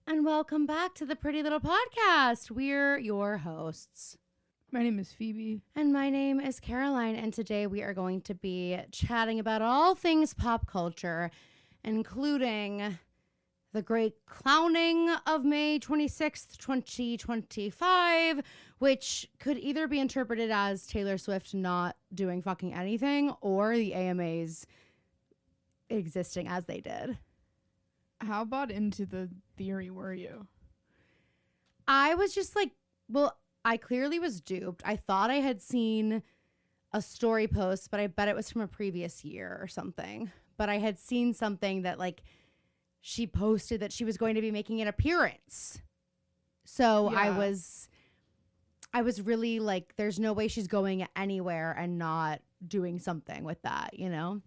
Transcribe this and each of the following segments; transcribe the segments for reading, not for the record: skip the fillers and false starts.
And welcome back to the Pretty Little Podcast. We're your hosts. My name is Phoebe. And my name is Caroline. And today we are going to be chatting about all things pop culture, including the great clowning of May 26th, 2025, which could either be interpreted as Taylor Swift not doing fucking anything or the AMAs existing as they did. How bought into the theory were you? I was just like, well, I clearly was duped. I thought I had seen a story post, but I bet it was from a previous year or something. But I had seen something that like she posted that she was going to be making an appearance. So yeah. I was really like, there's no way she's going anywhere and not doing something with that, you know?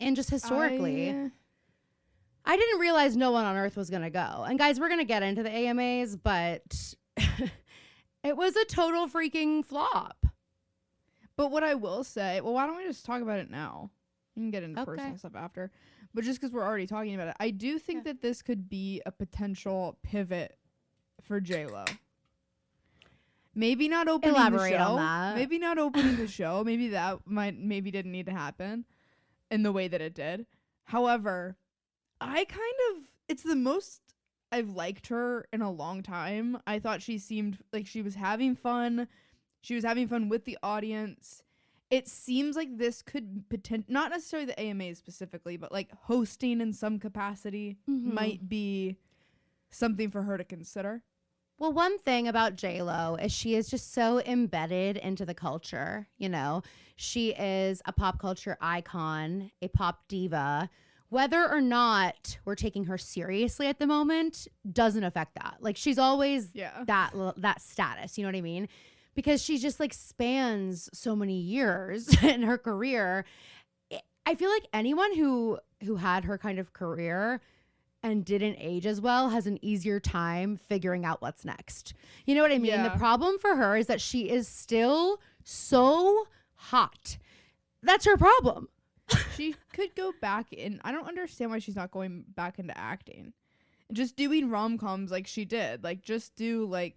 And just historically, I didn't realize no one on earth was going to go. And guys, we're going to get into the AMAs, but it was a total freaking flop. But what I will say, well, why don't we just talk about it now? We can get into personal stuff after. But just because we're already talking about it, I do think that this could be a potential pivot for J-Lo. Maybe not opening the show. On that. Maybe not opening the show. Maybe that didn't need to happen in the way that it did. However, it's the most I've liked her in a long time. I thought she seemed like she was having fun. She was having fun with the audience. It seems like this could not necessarily the AMAs specifically, but like hosting in some capacity might be something for her to consider. Well, one thing about J-Lo is she is just so embedded into the culture, you know. She is a pop culture icon, a pop diva. Whether or not we're taking her seriously at the moment doesn't affect that. Like she's always that status, you know what I mean? Because she just like spans so many years in her career. I feel like anyone who had her kind of career and didn't age as well has an easier time figuring out what's next. You know what I mean? Yeah. The problem for her is that she is still so hot. That's her problem. She could go back in. I don't understand why she's not going back into acting. Just doing rom-coms like she did. Like just do like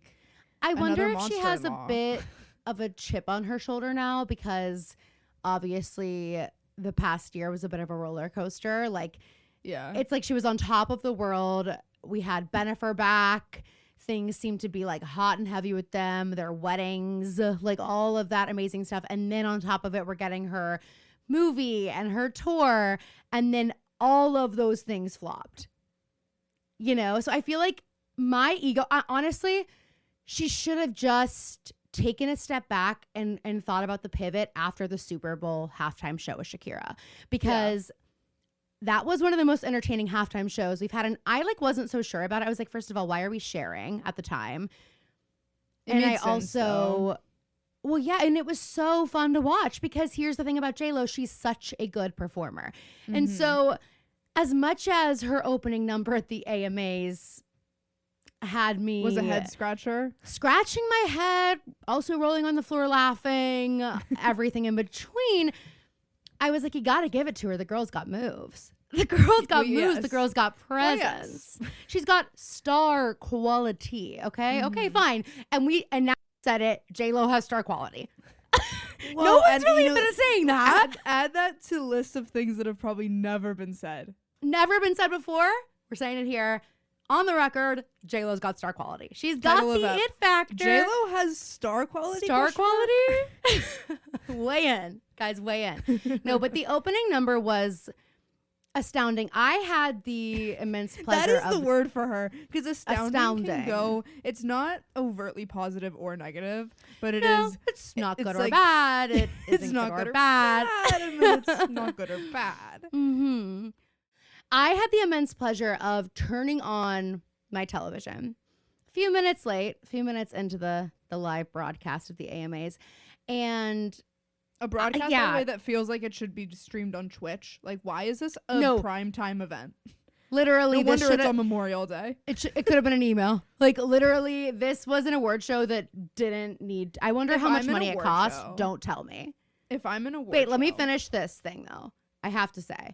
I wonder if she has a bit of a chip on her shoulder now because obviously the past year was a bit of a roller coaster. Like it's like she was on top of the world. We had Bennifer back. Things seemed to be like hot and heavy with them. Their weddings, like all of that amazing stuff. And then on top of it, we're getting her movie and her tour, and then all of those things flopped, you know? So I feel like my ego, honestly, she should have just taken a step back and thought about the pivot after the Super Bowl halftime show with Shakira, because that was one of the most entertaining halftime shows we've had. And I like wasn't so sure about it. I was like, first of all, why are we sharing at the time? And I also well, yeah, and it was so fun to watch because here's the thing about J-Lo, she's such a good performer. And so as much as her opening number at the AMAs had me... Was a head scratcher? Scratching my head, also rolling on the floor laughing, everything in between. I was like, you got to give it to her. The girl's got moves. The girl's got moves. The girl's got presence. She's got star quality, okay? Okay, fine. And now said it, J-Lo has star quality. Well, no one's really been saying that. Add that to the list of things that have probably never been said. Never been said before. We're saying it here on the record. J-Lo's got star quality. She's got the it factor. J-Lo has star quality? Star quality? Weigh in. Guys, weigh in. No, but the opening number was astounding. I had the immense pleasure That is the word for her. Because astounding can go, it's not overtly positive or negative, but it's not good or bad. It isn't not good or bad. It's not good or bad. I had the immense pleasure of turning on my television a few minutes late, a few minutes into the live broadcast of the AMAs, and a broadcast, by the way, that feels like it should be streamed on Twitch. Like, why is this a prime time event? Literally, no wonder it's on Memorial Day. It could have been an email. Like, literally, this was an award show that didn't need... I wonder how much money it cost. Don't tell me. If I'm in a award Wait, let me finish this thing, though. I have to say.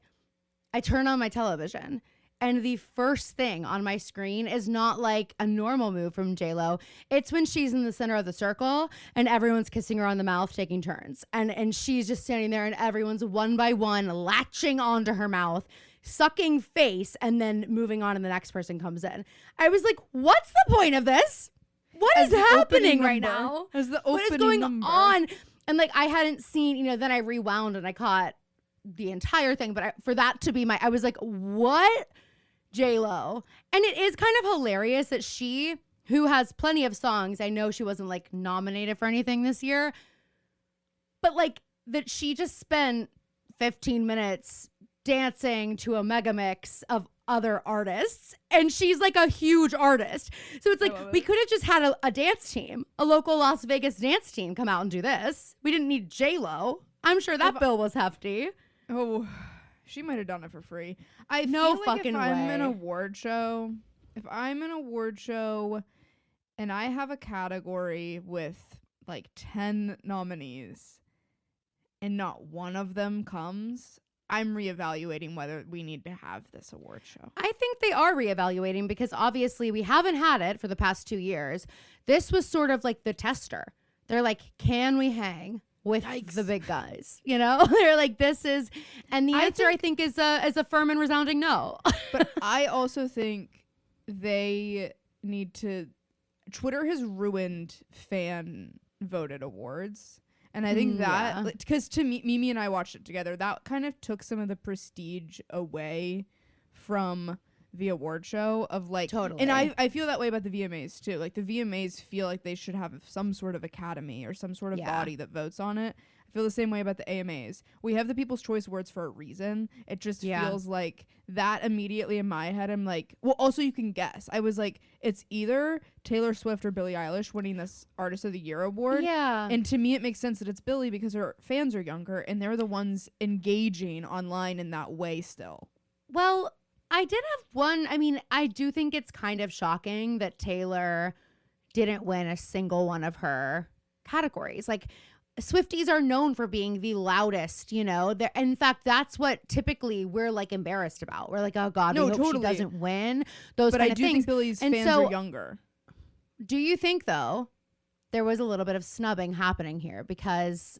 I turn on my television, and the first thing on my screen is not like a normal move from J-Lo. It's when she's in the center of the circle and everyone's kissing her on the mouth, taking turns. And she's just standing there and everyone's one by one latching onto her mouth, sucking face, and then moving on and the next person comes in. I was like, what's the point of this? What is happening right now? What is going on? And like, I hadn't seen, then I rewound and I caught the entire thing. But for that to be I was like, what? J-Lo. And it is kind of hilarious that she, who has plenty of songs, I know she wasn't like nominated for anything this year, but like that she just spent 15 minutes dancing to a mega mix of other artists, and she's like a huge artist. So it's like we could have just had a dance team, a local Las Vegas dance team come out and do this. We didn't need J-Lo. I'm sure that bill was hefty. Oh, she might have done it for free. No feel like fucking if way. I'm in if I'm in an award show and I have a category with like 10 nominees and not one of them comes, I'm reevaluating whether we need to have this award show. I think they are reevaluating because obviously we haven't had it for the past 2 years. This was sort of like the tester. They're like, can we hang with the big guys? They're like, this is, and the answer I think is a firm and resounding no. But I also think they need to, Twitter has ruined fan voted awards. And I think that, because to me, Mimi and I watched it together, that kind of took some of the prestige away from the award show of like, totally. And I feel that way about the VMAs too. Like the VMAs feel like they should have some sort of academy or some sort of body that votes on it. I feel the same way about the AMAs. We have the People's Choice Awards for a reason. It just feels like that immediately in my head. I'm like, well, also you can guess. I was like, it's either Taylor Swift or Billie Eilish winning this Artist of the Year award. Yeah. And to me, it makes sense that it's Billie because her fans are younger and they're the ones engaging online in that way still. Well, I did have one. I mean, I do think it's kind of shocking that Taylor didn't win a single one of her categories. Like, Swifties are known for being the loudest, in fact, that's what typically we're like embarrassed about. We're like, oh God, we hope she doesn't win. Those kind of things. But I do think Billie's fans are younger. Do you think though, there was a little bit of snubbing happening here because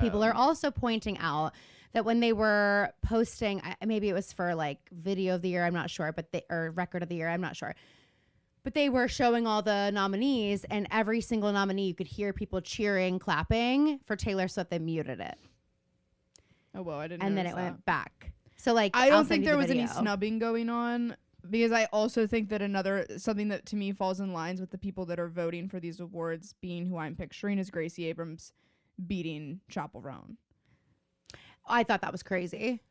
people are also pointing out that when they were posting, maybe it was for like video of the year, I'm not sure, or record of the year, I'm not sure. But they were showing all the nominees, and every single nominee, you could hear people cheering, clapping. For Taylor Swift, they muted it. Oh, well, I didn't And then it went back. So, like, I don't think there was any snubbing going on, because I also think that something that to me falls in lines with the people that are voting for these awards being who I'm picturing is Gracie Abrams beating Chappell Roan. I thought that was crazy.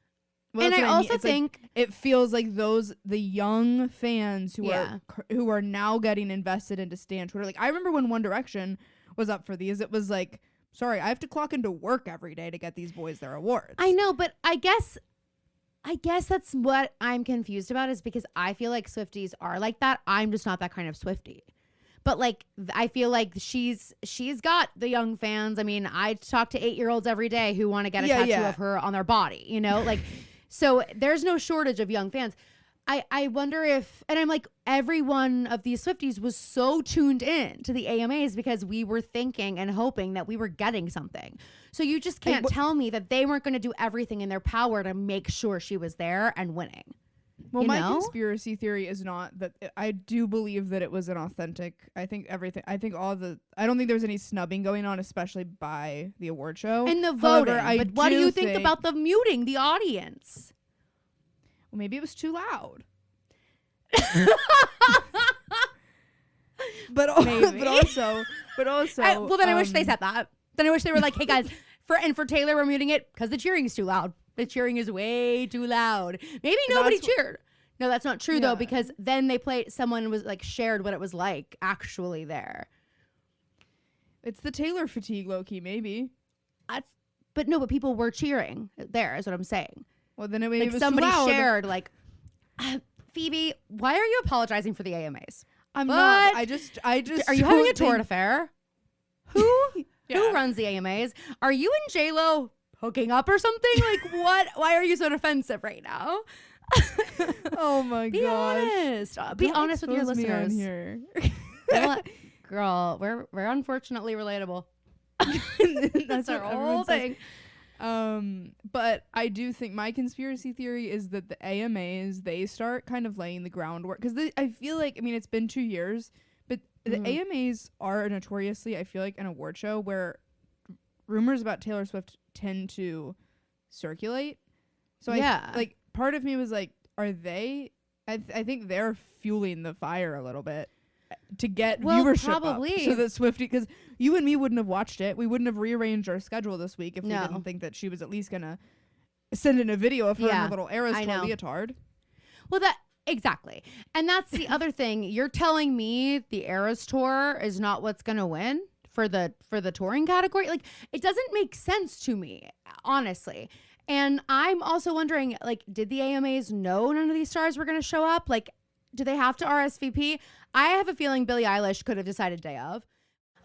Well, and I also think it feels like the young fans who are now getting invested into Stan Twitter. Like I remember when One Direction was up for these, it was like, sorry, I have to clock into work every day to get these boys their awards. I know, but I guess that's what I'm confused about is because I feel like Swifties are like that. I'm just not that kind of Swiftie. But like I feel like she's got the young fans. I mean, I talk to 8-year-olds every day who want to get a tattoo of her on their body, like. So there's no shortage of young fans. I wonder if, and I'm like, every one of these Swifties was so tuned in to the AMAs because we were thinking and hoping that we were getting something. So you just can't tell me that they weren't going to do everything in their power to make sure she was there and winning. Well, my conspiracy theory is not that I do believe that it was an authentic. I don't think there was any snubbing going on, especially by the award show. And the voting. But what do you think about the muting the audience? Well, maybe it was too loud. but also. Well, then I wish they said that. Then I wish they were like, hey guys, for Taylor, we're muting it because the cheering is too loud. The cheering is way too loud. Maybe nobody cheered. No, that's not true though, because then someone was like shared what it was like actually there. It's the Taylor fatigue, low-key, maybe. But people were cheering there is what I'm saying. Well, then it was somebody too loud. shared like, Phoebe, why are you apologizing for the AMAs? I'm not. I just. Are you having a torrid affair? Who runs the AMAs? Are you and J-Lo hooking up or something? Like what? Why are you so defensive right now? Oh my god. Be honest. Be honest with your listeners. Here. Girl, we're unfortunately relatable. That's our whole thing. But I do think my conspiracy theory is that the AMAs, they start kind of laying the groundwork, because I feel like, I mean, it's been 2 years, but the AMAs are notoriously, I feel like, an award show where rumors about Taylor Swift tend to circulate. So like part of me was like, are they? I think they're fueling the fire a little bit to get viewership probably up, so that Swiftie, because you and me wouldn't have watched it. We wouldn't have rearranged our schedule this week if we didn't think that she was at least gonna send in a video of her in a little Eras Tour leotard. Well, exactly, and that's the other thing. You're telling me the Eras Tour is not what's gonna win for the touring category? Like, it doesn't make sense to me, honestly. And I'm also wondering, like, did the AMAs know none of these stars were going to show up? Like, do they have to RSVP? I have a feeling Billie Eilish could have decided day of.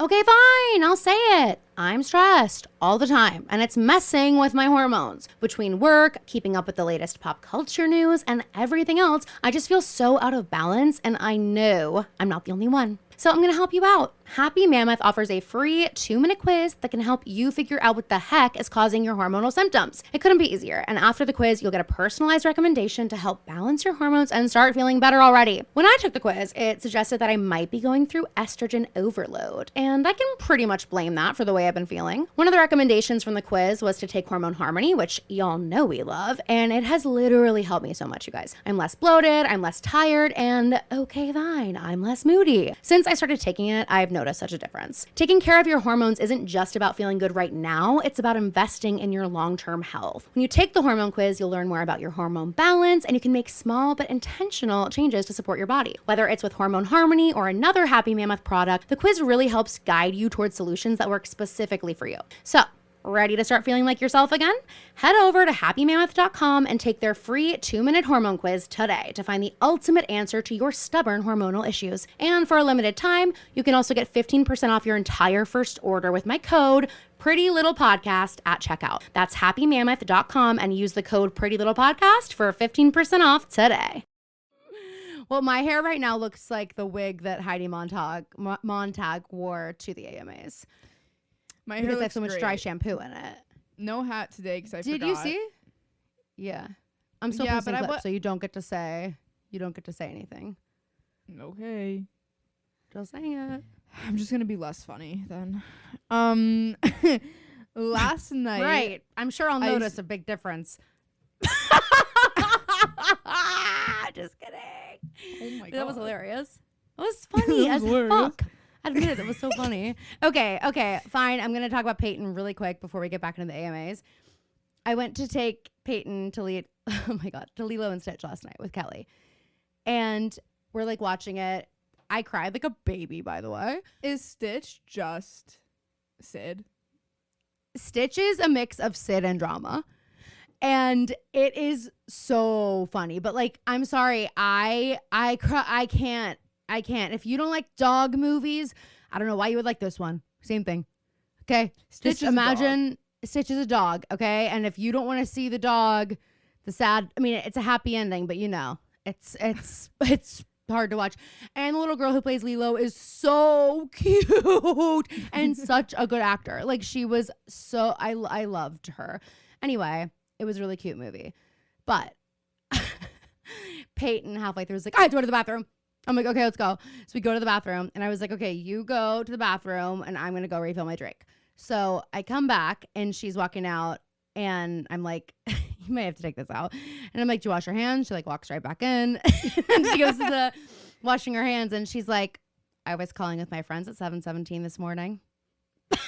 Okay, fine, I'll say it. I'm stressed all the time, and it's messing with my hormones. Between work, keeping up with the latest pop culture news, and everything else, I just feel so out of balance, and I know I'm not the only one. So I'm going to help you out. Happy Mammoth offers a free 2-minute quiz that can help you figure out what the heck is causing your hormonal symptoms. It couldn't be easier. And after the quiz, you'll get a personalized recommendation to help balance your hormones and start feeling better already. When I took the quiz, it suggested that I might be going through estrogen overload. And I can pretty much blame that for the way I've been feeling. One of the recommendations from the quiz was to take Hormone Harmony, which y'all know we love. And it has literally helped me so much, you guys. I'm less bloated, I'm less tired, and okay, fine, I'm less moody. Since I started taking it, I've noticed such a difference. Taking care of your hormones isn't just about feeling good right now, it's about investing in your long-term health. When you take the hormone quiz, you'll learn more about your hormone balance, and you can make small but intentional changes to support your body. Whether it's with Hormone Harmony or another Happy Mammoth product, the quiz really helps guide you towards solutions that work specifically for you. So, ready to start feeling like yourself again? Head over to happymammoth.com and take their free 2-minute hormone quiz today to find the ultimate answer to your stubborn hormonal issues. And for a limited time, you can also get 15% off your entire first order with my code PrettyLittlePodcast at checkout. That's happymammoth.com and use the code PrettyLittlePodcast for 15% off today. Well, my hair right now looks like the wig that Heidi Montag wore to the AMAs. My hair because looks so much great. dry shampoo in it. No hat today because I forgot. Did you see? Yeah, I'm still posting clips, so you don't get to say anything. Okay, just saying it. I'm just gonna be less funny then. Last night, right? I'm sure I'll notice a big difference. Just kidding. Oh my god, that was hilarious. It was funny as fuck. I admit it. It was so funny. Okay, fine. I'm going to talk about Peyton really quick before we get back into the AMAs. I went to take Peyton to Lilo and Stitch last night with Kelly. And we're like watching it. I cried like a baby, by the way. Is Stitch just Sid? Stitch is a mix of Sid and drama. And it is so funny. But like, I'm sorry. I can't. If you don't like dog movies, I don't know why you would like this one. Same thing. Okay. Just imagine Stitch is a dog. Okay. And if you don't want to see the dog, it's a happy ending, but it's hard to watch. And the little girl who plays Lilo is so cute and such a good actor. Like, she was so, I loved her. Anyway, it was a really cute movie. But Peyton halfway through was like, I have to go to the bathroom. I'm like, okay, let's go. So we go to the bathroom, and I was like, okay, you go to the bathroom, and I'm going to go refill my drink. So I come back, and she's walking out, and I'm like, you may have to take this out. And I'm like, do you wash your hands? She like walks right back in. And she goes to the washing her hands, and she's like, I was calling with my friends at 7:17 this morning. And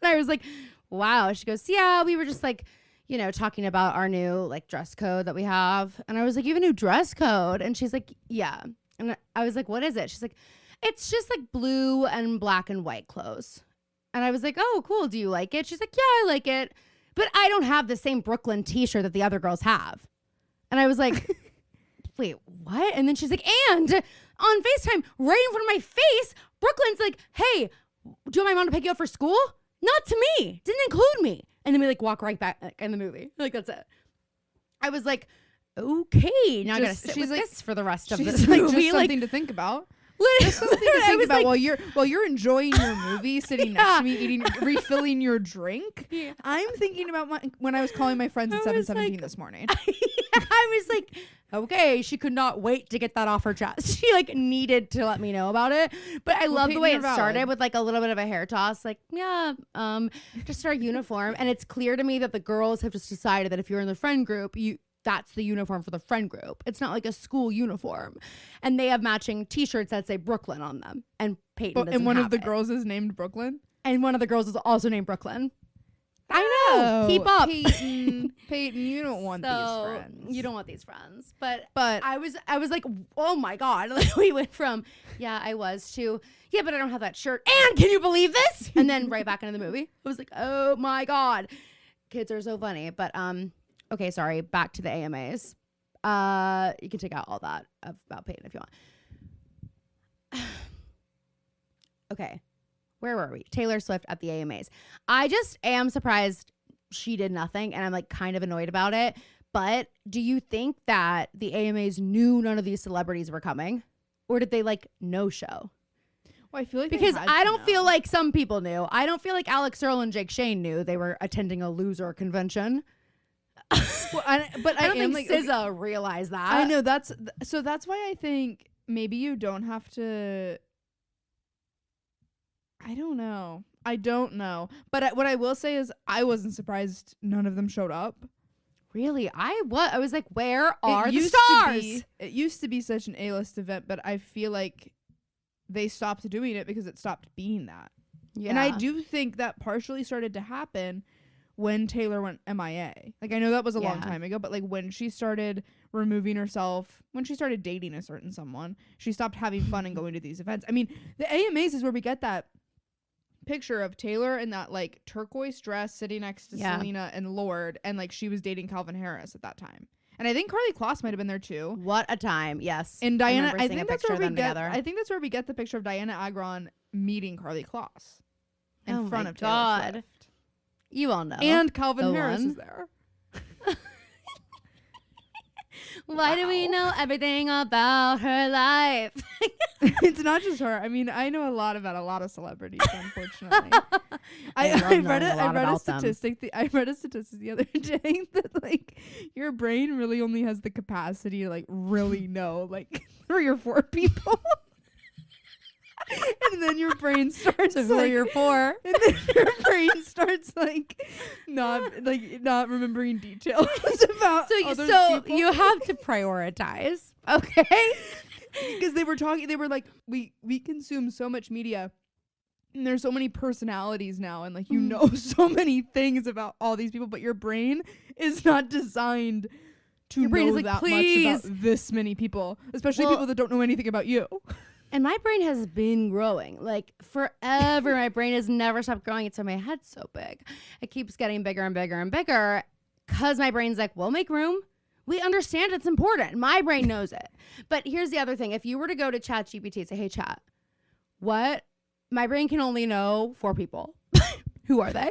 I was like, wow. She goes, yeah, we were just like, talking about our new like dress code that we have. And I was like, you have a new dress code? And she's like, yeah. And I was like, what is it? She's like, it's just like blue and black and white clothes. And I was like, oh, cool. Do you like it? She's like, yeah, I like it. But I don't have the same Brooklyn t-shirt that the other girls have. And I was like, wait, what? And then she's like, and on FaceTime, right in front of my face, Brooklyn's like, hey, do you want my mom to pick you up for school? Not to me. Didn't include me. And then we like walk right back in the movie. Like, that's it. I was like, okay, now I gotta sit with this for the rest of this like, movie. Just something to think about. Just something to think about while you're enjoying your movie, sitting next to me, refilling your drink. Yeah. I'm thinking about when I was calling my friends at 7:17 this morning. I was like, okay, she could not wait to get that off her chest. She like needed to let me know about it. But I love the way it started with like a little bit of a hair toss, like, just our uniform. And it's clear to me that the girls have just decided that if you're in the friend group, that's the uniform for the friend group. It's not like a school uniform. And they have matching t-shirts that say Brooklyn on them. And Peyton doesn't and one have of the girls is named Brooklyn? And one of the girls is also named Brooklyn. I know. Keep up. Peyton, you don't want these friends. You don't want these friends. But I was like, oh my God. Like, we went from, yeah, I was to, yeah, but I don't have that shirt. And can you believe this? And then right back into the movie. I was like, oh my God. Kids are so funny. But okay, sorry. Back to the AMAs. You can take out all that about Peyton if you want. Okay. Where were we? Taylor Swift at the AMAs. I just am surprised she did nothing, and I'm like kind of annoyed about it. But do you think that the AMAs knew none of these celebrities were coming? Or did they like no show? Well, I feel like because I don't feel like some people knew. I don't feel like Alex Earl and Jake Shane knew they were attending a loser convention. Well, I don't think SZA realized that. I know that's why I think maybe you don't have to. I don't know. But what I will say is I wasn't surprised none of them showed up. Really? I was like, where are the stars? It used to be such an A-list event, but I feel like they stopped doing it because it stopped being that. Yeah. And I do think that partially started to happen when Taylor went MIA. Like, I know that was a long time ago, but like when she started removing herself, when she started dating a certain someone, she stopped having fun and going to these events. I mean, the AMAs is where we get that picture of Taylor in that like turquoise dress sitting next to Selena and Lorde, and like she was dating Calvin Harris at that time. And I think Karlie Kloss might have been there too. What a time, yes. And Diana, I think that's where we get the picture of Diana Agron meeting Karlie Kloss in front of Taylor Swift. You all know. And Calvin Harris is there. Why do we know everything about her life? It's not just her. I mean, I know a lot about a lot of celebrities, unfortunately. I read a statistic the other day that like your brain really only has the capacity to like really know like 3 or 4 people. And then your brain starts to 3 or 4. And then your brain starts not remembering details about other people. You have to prioritize, okay? Because they were like, we consume so much media and there's so many personalities now, and like you know so many things about all these people, but your brain is not designed to know like, that much about this many people, especially people that don't know anything about you. And my brain has been growing like forever. My brain has never stopped growing. It's why my head's so big. It keeps getting bigger and bigger and bigger because my brain's like, we'll make room. We understand it's important. My brain knows it. But here's the other thing. If you were to go to ChatGPT and say, hey, chat, what? My brain can only know 4 people. Who are they?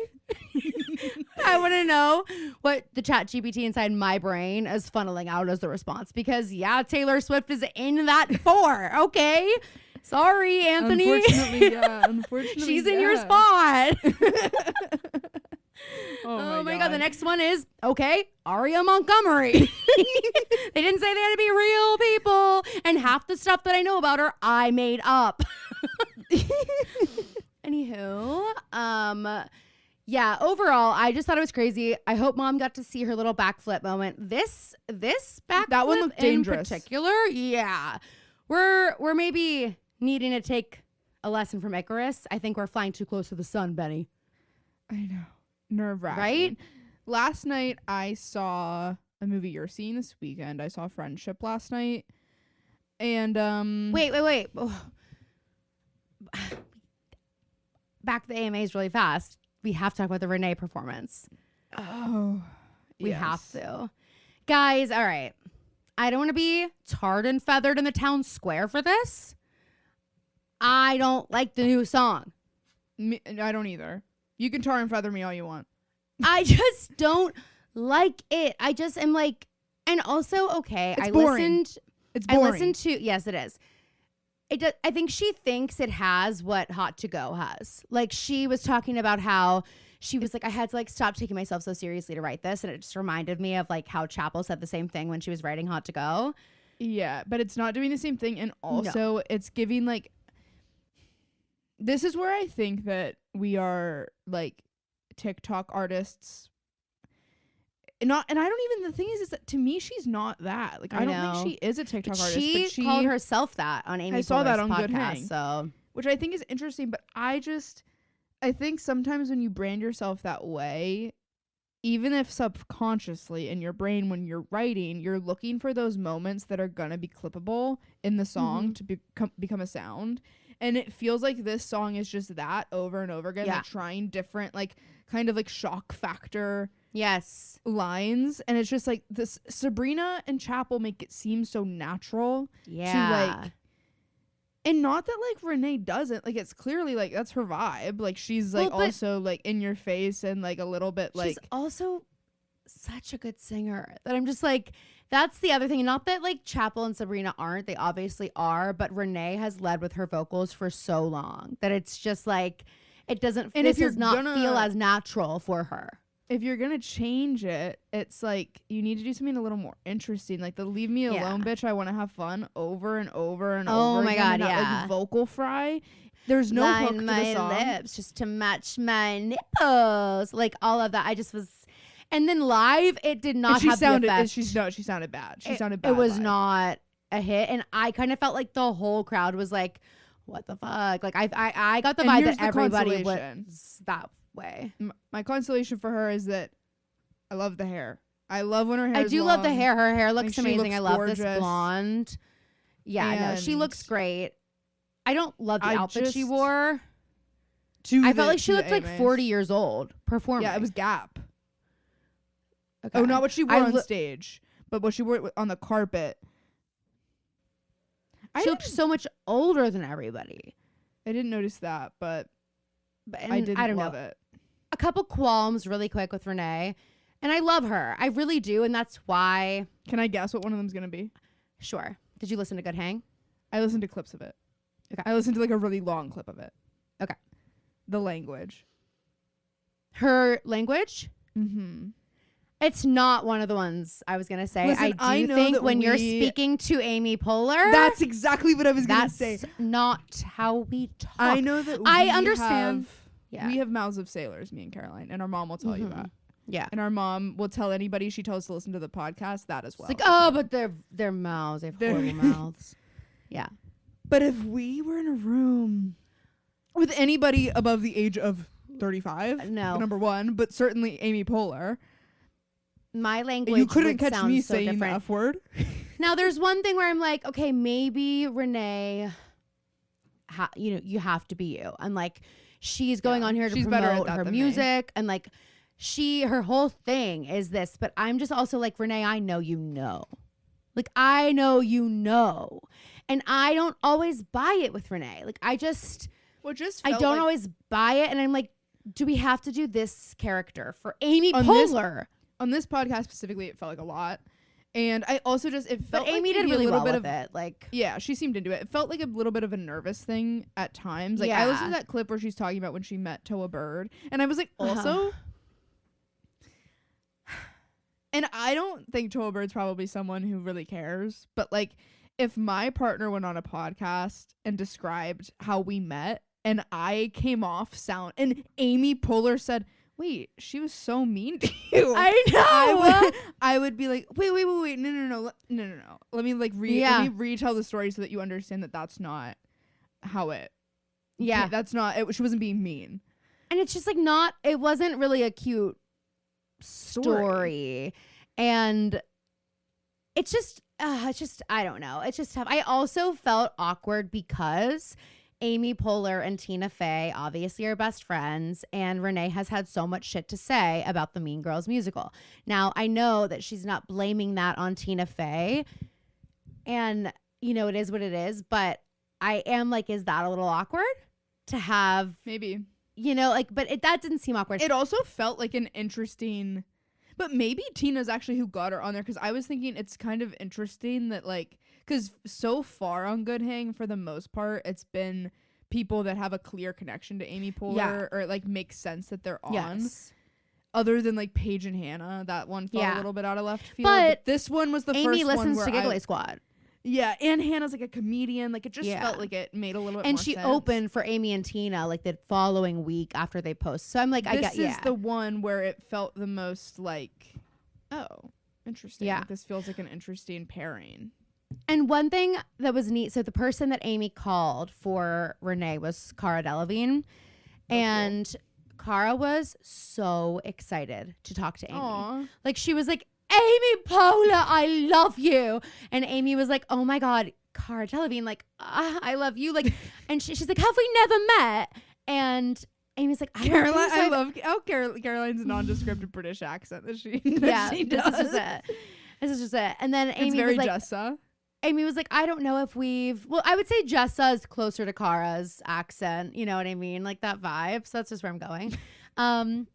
I want to know what the ChatGPT inside my brain is funneling out as the response. Because, Taylor Swift is in that 4. Okay. Sorry, Anthony. Unfortunately, she's in your spot. Oh my God. The next one is, Aria Montgomery. They didn't say they had to be real people. And half the stuff that I know about her, I made up. Anywho, overall, I just thought it was crazy. I hope Mom got to see her little backflip moment. This backflip that one looked dangerous. In particular, we're maybe needing to take a lesson from Icarus. I think we're flying too close to the sun, Benny. I know. Nerve-wracking. Right? Last night, I saw a movie you're seeing this weekend. I saw Friendship last night. And, Wait. Back to the AMAs really fast. We have to talk about the Renee performance. Oh, we have to. Guys, all right. I don't want to be tarred and feathered in the town square for this. I don't like the new song. I don't either. You can tar and feather me all you want. I just don't like it. I just am like, And also, okay, it's boring. It's boring. I listened to, yes, it is. I think she thinks it has what Hot to Go has. Like, she was talking about how she was like, I had to like stop taking myself so seriously to write this. And it just reminded me of like how Chapel said the same thing when she was writing Hot to Go. Yeah, but it's not doing the same thing. And also it's giving like, this is where I think that we are like TikTok artists. And I don't even, the thing is that to me, she's not that. Like, I don't think she is a TikTok artist. She called herself that on Amy Poehler's podcast. I saw that on Good Hang. So, which I think is interesting, but I think sometimes when you brand yourself that way, even if subconsciously in your brain when you're writing, you're looking for those moments that are gonna be clippable in the song to become a sound. And it feels like this song is just that over and over again, like trying different, like kind of like shock factor lines. And it's just like this, Sabrina and Chapel make it seem so natural to like, and not that like Renee doesn't, like it's clearly like that's her vibe, like she's like also like in your face and like a little bit like, she's also such a good singer that I'm just like, that's the other thing. Not that like Chapel and Sabrina aren't, they obviously are, but Renee has led with her vocals for so long that it's just like it doesn't, and this does not feel as natural for her. If you're gonna change it, it's like you need to do something a little more interesting, like the "Leave Me Alone, Bitch, I Want to Have Fun" over and over and over. Oh my god, like vocal fry. There's no hook to the song. My lips just to match my nipples, like all of that. I just was, and then live, it did not have the effect. She sounded bad. She sounded bad. It was not a hit, and I kind of felt like the whole crowd was like, "What the fuck?" Like I got the vibe that everybody was that way. My consolation for her is that I love the hair. I love when her hair. I do love the hair. Her hair looks amazing. Looks I love gorgeous. this blonde. Yeah, no, she looks great. I don't love the outfit she wore. I felt like she looked like 40 years old performing. Yeah, it was Gap. Okay. Oh, not what she wore on stage, but what she wore on the carpet. She looked so much older than everybody. I didn't notice that, but I don't love it. A couple qualms really quick with Renee, and I love her. I really do, and that's why. Can I guess what one of them's gonna be? Sure. Did you listen to Good Hang? I listened to clips of it. Okay. I listened to like a really long clip of it. Okay. The language. Her language? Mm-hmm. It's not one of the ones I was gonna say. Listen, I do think when you're speaking to Amy Poehler, that's exactly what I was gonna say. That's not how we talk. I know that. I understand. We have mouths of sailors, me and Caroline, and our mom will tell you that. Yeah. And our mom will tell anybody she tells to listen to the podcast that as well. It's like, oh, but their mouths, they have horrible mouths. Yeah. But if we were in a room with anybody above the age of 35, number one, but certainly Amy Poehler, my language, you couldn't catch me saying different. the F word. Now, there's one thing where I'm like, okay, maybe Renee, you have to be you. And like, she's going on here to promote her music. And like, her whole thing is this. But I'm just also like, Renee, I know you know. Like, I know you know. And I don't always buy it with Renee. Like, I don't always buy it. And I'm like, do we have to do this character for Amy Poehler? On this podcast specifically, it felt like a lot. And I also it felt but Amy like did really well with with it. Like, yeah, she seemed into it. It felt like a little bit of a nervous thing at times. Like, I listened to that clip where she's talking about when she met Toa Bird. And I was like, also... And I don't think Toa Bird's probably someone who really cares. But, like, if my partner went on a podcast and described how we met and I came off and Amy Poehler said, wait, she was so mean to you. I know. I would be like, wait. No. Let me, like, let me retell the story so that you understand that that's not how it. Yeah. That's not, she wasn't being mean. And it's just, like, it wasn't really a cute story. And it's just I don't know. It's just tough. I also felt awkward because Amy Poehler and Tina Fey obviously are best friends, and Renee has had so much shit to say about the Mean Girls musical. Now, I know that she's not blaming that on Tina Fey, and it is what it is, but I am like, is that a little awkward to have? Maybe. But that didn't seem awkward. It also felt like an interesting, But maybe Tina's actually who got her on there, because I was thinking it's kind of interesting that, like, because so far on Good Hang, for the most part, it's been people that have a clear connection to Amy Poehler, or it, like, makes sense that they're on. Yes. Other than, like, Paige and Hannah, that one felt a little bit out of left field. But this one was the Amy first one listens where to Giggly Squad. Yeah, and Hannah's like a comedian. Like, it just felt like it made a little bit more sense. And she opened for Amy and Tina like the following week after they post. So I'm like, this is the one where it felt the most like, oh, interesting. Yeah. Like, this feels like an interesting pairing. And one thing that was neat, so the person that Amy called for Renee was Cara Delevingne. And Cara was so excited to talk to Amy. Aww. Like, she was like, Amy Poehler, I love you. And Amy was like, oh my God, Cara Delevingne, like, I love you. Like, and she's like, have we never met? And Amy's like, Caroline, I love how Caroline's nondescript British accent that she does. This is just it. This is just it. And then Amy very was like, Jessa. Amy was like, I don't know if I would say Jessa is closer to Cara's accent. You know what I mean? Like that vibe. So that's just where I'm going.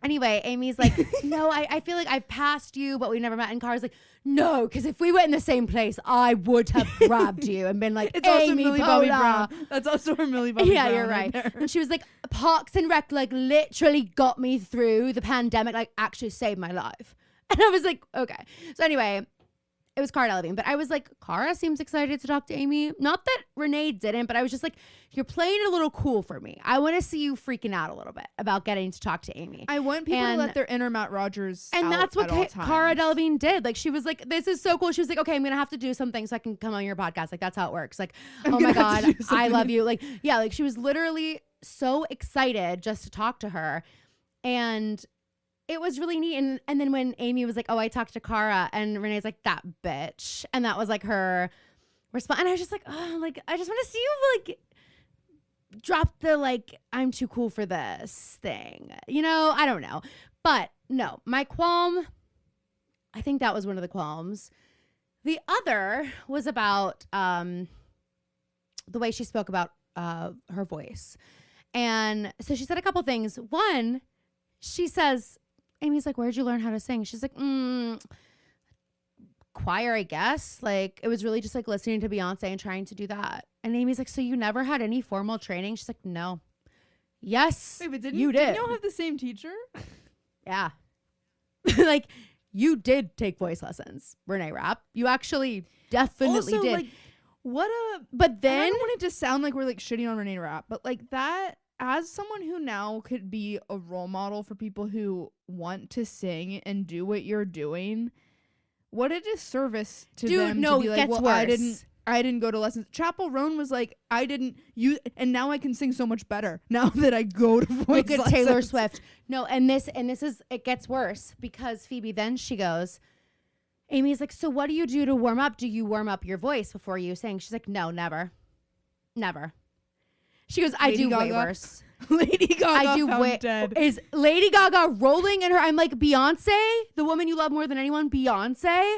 Anyway, Amy's like, no, I feel like I've passed you, but we never met. And Cara's like, no, because if we were in the same place, I would have grabbed you and been like, it's Amy also Millie Bobby Poehler. Brown. That's also her Millie Bobby Brown. Yeah, you're right. And she was like, Parks and Rec, like, literally got me through the pandemic, like, actually saved my life. And I was like, okay. So anyway, it was Cara Delevingne, but I was like, Cara seems excited to talk to Amy. Not that Renee didn't, but I was just like, you're playing it a little cool for me. I want to see you freaking out a little bit about getting to talk to Amy. I want people to let their inner Matt Rogers and out that's what at Cara Delevingne did. Like, she was like, this is so cool. She was like, okay, I'm gonna have to do something so I can come on your podcast. Like, that's how it works. Like, oh my God, I love you. Like, yeah, like she was literally so excited just to talk to her. And it was really neat. And then when Amy was like, oh, I talked to Cara, and Renee's like, that bitch. And that was like her response. And I was just like, oh, like, I just want to see you like drop the like, I'm too cool for this thing. You know, I don't know. But no, my qualm, I think that was one of the qualms. The other was about the way she spoke about her voice. And so she said a couple things. One, she says, Amy's like, where'd you learn how to sing? She's like, choir, I guess. Like, it was really just like listening to Beyonce and trying to do that. And Amy's like, so you never had any formal training? She's like, no. Yes, wait, but didn't you did. Didn't y'all have the same teacher? Yeah. Like, you did take voice lessons, Renee Rapp. You actually definitely also, did. Like, but then I don't want it to sound like we're like shitting on Renee Rapp, but like that, as someone who now could be a role model for people who want to sing and do what you're doing, what a disservice to them to be like, well, worse. I didn't go to lessons. Chapel Roan was like, and now I can sing so much better now that I go to voice lessons. Taylor Swift. No, and this is, it gets worse because Phoebe, then she goes, Amy's like, so what do you do to warm up? Do you warm up your voice before you sing? She's like, no, never. She goes, I do way worse. Lady Gaga I do way dead. Is Lady Gaga rolling in her? I'm like, Beyonce, the woman you love more than anyone, Beyonce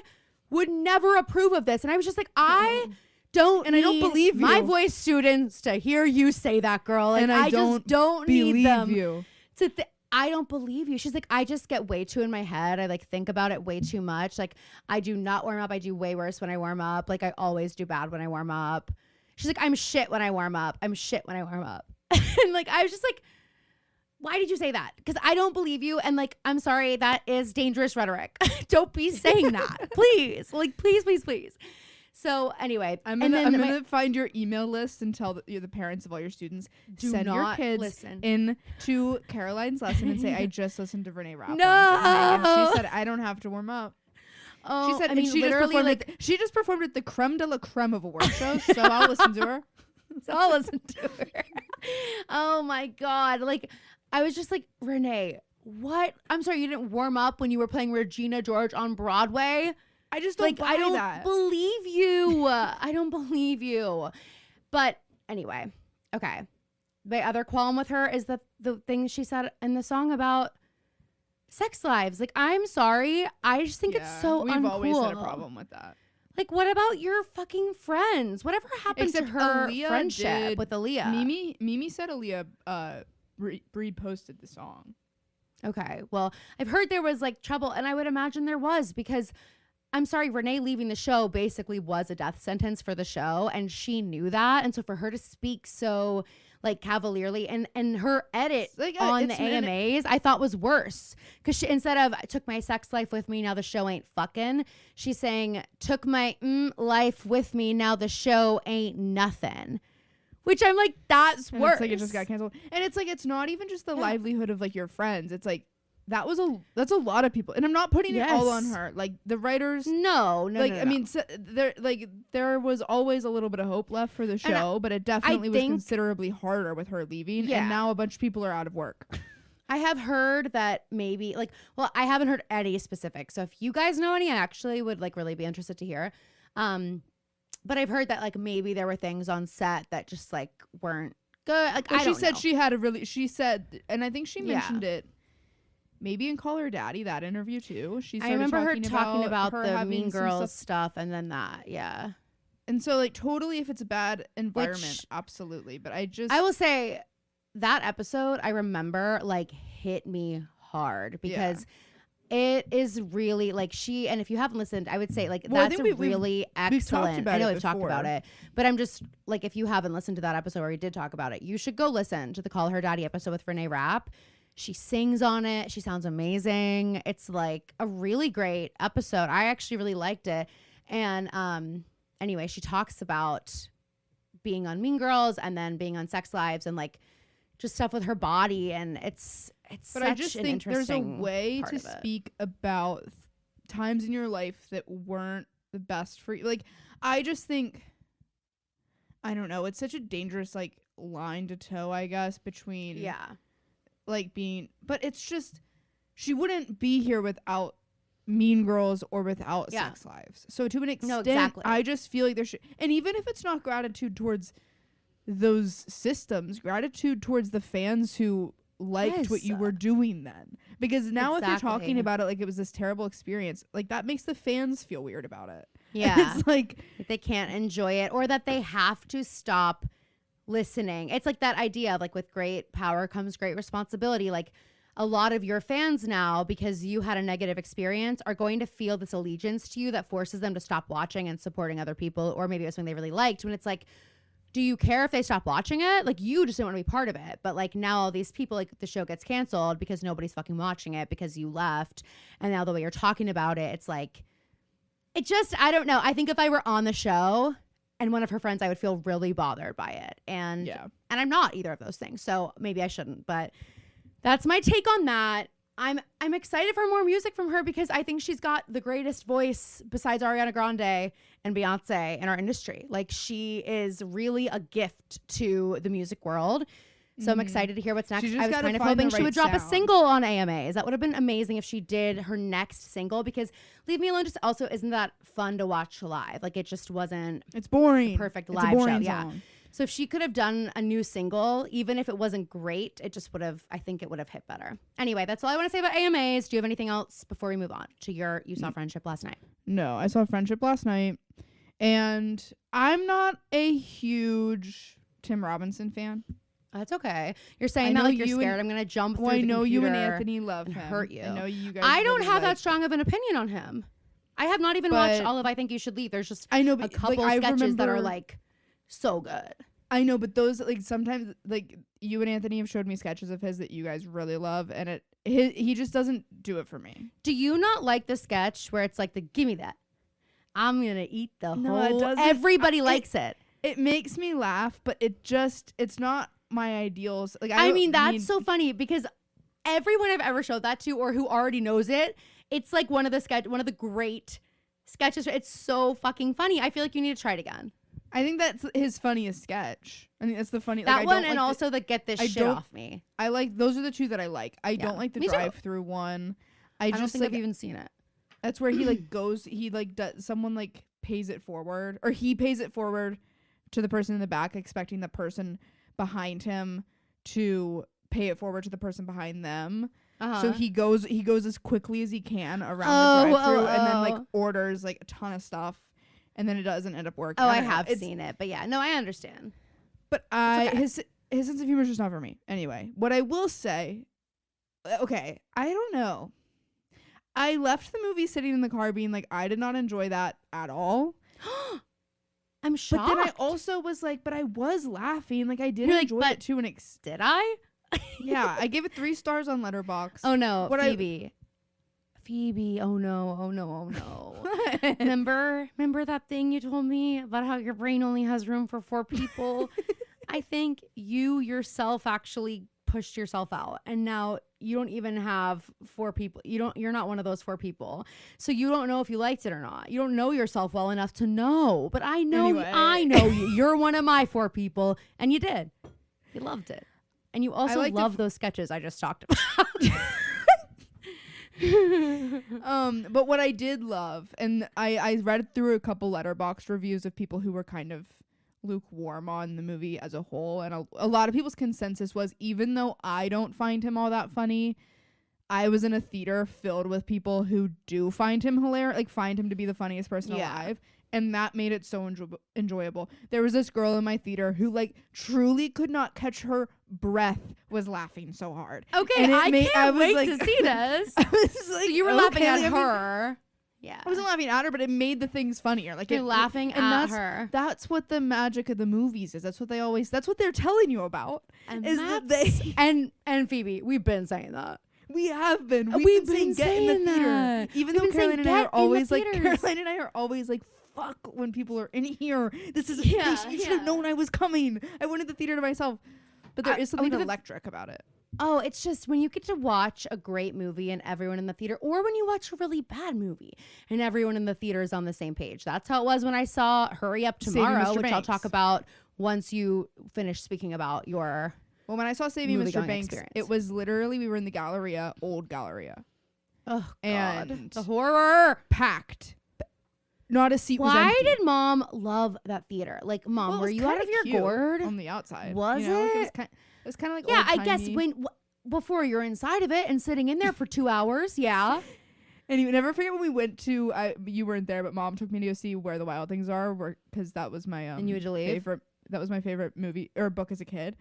would never approve of this. And I was just like, I don't believe my voice students to hear you say that, girl. Like, and I just don't need them to I don't believe you. She's like, I just get way too in my head. I like think about it way too much. Like, I do not warm up. I do way worse when I warm up. Like, I always do bad when I warm up. She's like, I'm shit when I warm up. And like, I was just like, why did you say that? Because I don't believe you. And like, I'm sorry, that is dangerous rhetoric. Don't be saying that. Please. Like, please. So anyway, I'm gonna find your email list and tell the parents of all your students, send your kids in to Caroline's lesson and say, I just listened to Renee Rapp. No. And she said, I don't have to warm up. Oh, she said, she just performed at the creme de la creme of award shows, so I'll listen to her. Oh my God. Like, I was just like, Renee, what? I'm sorry, you didn't warm up when you were playing Regina George on Broadway? I just don't buy that. Believe you. I don't believe you. But anyway, okay. The other qualm with her is the thing she said in the song about sex lives. Like, I'm sorry. I just think it's so uncool. We've always had a problem with that. Like, what about your fucking friends? Whatever happened to her friendship with Aaliyah? Mimi said Aaliyah reposted the song. Okay. Well, I've heard there was like trouble, and I would imagine there was because I'm sorry, Renee leaving the show basically was a death sentence for the show, and she knew that. And so for her to speak so like cavalierly and her edit like, on the AMAs, I thought was worse because she, instead of took my sex life with me, now the show ain't fucking, she's saying took my life with me, now the show ain't nothing. Which I'm like, that's worse. It's like it just got canceled. And it's like, it's not even just the livelihood of like your friends. It's like, that's a lot of people. And I'm not putting it all on her. Like the writers. No. I mean, there was always a little bit of hope left for the show, but it definitely was considerably harder with her leaving. Yeah. And now a bunch of people are out of work. I have heard that maybe I haven't heard any specifics. So if you guys know any, I actually would like really be interested to hear. But I've heard that like maybe there were things on set that just like weren't good. Like well, she said, and I think she mentioned it maybe in Call Her Daddy, that interview too. I remember her talking about the Mean Girls stuff and then that, yeah. And so like totally if it's a bad environment, absolutely. But I will say that episode I remember like hit me hard because it is really like and if you haven't listened, I would say like that's really excellent. I know we've talked about it, but I'm just like, if you haven't listened to that episode where we did talk about it, you should go listen to the Call Her Daddy episode with Renee Rapp. She sings on it. She sounds amazing. It's like a really great episode. I actually really liked it. And anyway, she talks about being on Mean Girls and then being on Sex Lives and like just stuff with her body, and it's but I just think there's a way to speak about times in your life that weren't the best for you. Like I just think, I don't know, it's such a dangerous like line to toe, I guess, between like being, but it's just, she wouldn't be here without Mean Girls or without Sex Lives. So to an extent, I just feel like there should, and even if it's not gratitude towards those systems, gratitude towards the fans who liked what you were doing then, because now if you're talking about it like it was this terrible experience, like that makes the fans feel weird about it. It's like they can't enjoy it, or that they have to stop listening. It's like that idea of like with great power comes great responsibility. Like a lot of your fans now, because you had a negative experience, are going to feel this allegiance to you that forces them to stop watching and supporting other people, or maybe it was something they really liked, when it's like, do you care if they stop watching it? Like, you just didn't want to be part of it. But like now all these people, like the show gets canceled because nobody's fucking watching it because you left. And now the way you're talking about it, it's like, it just, I don't know. I think if I were on the show and one of her friends, I would feel really bothered by it. And I'm not either of those things. So maybe I shouldn't, but that's my take on that. I'm excited for more music from her because I think she's got the greatest voice besides Ariana Grande and Beyonce in our industry. Like, she is really a gift to the music world. So I'm excited to hear what's next. I was kind of hoping she would drop a single on AMAs. That would have been amazing if she did her next single, because Leave Me Alone just also isn't that fun to watch live. Like, it just wasn't. It's boring. Perfect live show. Yeah. So if she could have done a new single, even if it wasn't great, it just would have, I think it would have hit better. Anyway, that's all I want to say about AMAs. Do you have anything else before we move on to you saw Friendship last night? No, I saw Friendship last night, and I'm not a huge Tim Robinson fan. That's okay. You're saying that like you're scared I'm going to jump through the computer. I know you and Anthony love him. Hurt you. I know you guys. I don't have that strong of an opinion on him. I have not even watched all of I Think You Should Leave. There's just a couple sketches that are like so good. I know, but those like sometimes like you and Anthony have showed me sketches of his that you guys really love, and he just doesn't do it for me. Do you not like the sketch where it's like the give me that? I'm gonna eat the whole. Everybody likes it. It makes me laugh, but it's not my ideals. Like I mean that's so funny because everyone I've ever showed that to or who already knows it, it's like one of the great sketches. It's so fucking funny. I feel like you need to try it again. I think that's his funniest sketch. I think that's the funny that one, and also the get this shit off me. I like those are the two that I like. I don't like the drive-through one. I just don't think I've even seen it. That's where he like goes. He like does someone like pays it forward, or he pays it forward to the person in the back, expecting the person behind him to pay it forward to the person behind them. So he goes as quickly as he can around the drive-through and then like orders like a ton of stuff. And then it doesn't end up working. Oh, I have seen it. But yeah, no, I understand. But his sense of humor is just not for me. Anyway, what I will say okay, I don't know. I left the movie sitting in the car being like, I did not enjoy that at all. I'm shocked. But then I also was like, but I was laughing. Like, I did enjoy it to an extent. Did I? Yeah, I gave it 3 stars on Letterboxd. Oh no, Phoebe. Oh no. remember that thing you told me about how your brain only has room for 4 people? I think you yourself actually pushed yourself out, and now you don't even have 4 people. You're not one of those 4 people, so you don't know if you liked it or not. You don't know yourself well enough to know, but I know. Anyway. I know you. You're one of my 4 people, and you did. You loved it, and you also love those sketches I just talked about. But what I did love, and I read through a couple Letterboxd reviews of people who were kind of lukewarm on the movie as a whole, and a lot of people's consensus was, even though I don't find him all that funny, I was in a theater filled with people who do find him hilarious, like find him to be the funniest person alive, and that made it so enjoyable. There was this girl in my theater who like truly could not catch her breath, was laughing so hard. Okay, I can't wait to see this. I was like, so you were laughing at her. Yeah, I wasn't laughing at her, but it made the things funnier. Like, you're laughing at her. That's what the magic of the movies is. That's what they're telling you about. And is that they and Phoebe, we've been saying that. We have been. We've been saying get in the theater. Even though Caroline and I are always like, fuck when people are in here. This is you should have known I was coming. I wanted the theater to myself. But there is something electric about it. Oh, it's just when you get to watch a great movie and everyone in the theater, or when you watch a really bad movie and everyone in the theater is on the same page. That's how it was when I saw Hurry Up Tomorrow, which I'll talk about once you finish speaking about your Well, when I saw Saving Mr. Banks, experience. It was literally, we were in the Galleria, old Galleria. Oh, God. And the horror. Packed. Not a seat was empty. Why did Mom love that theater? Like, Mom, were you out of your gourd? On the outside. Was it? It was kind of like I guess before you're inside of it and sitting in there for 2 hours, yeah. And you never forget when we went to, you weren't there, but Mom took me to go see Where the Wild Things Are, because that was my and you had to leave? that was my favorite movie or book as a kid.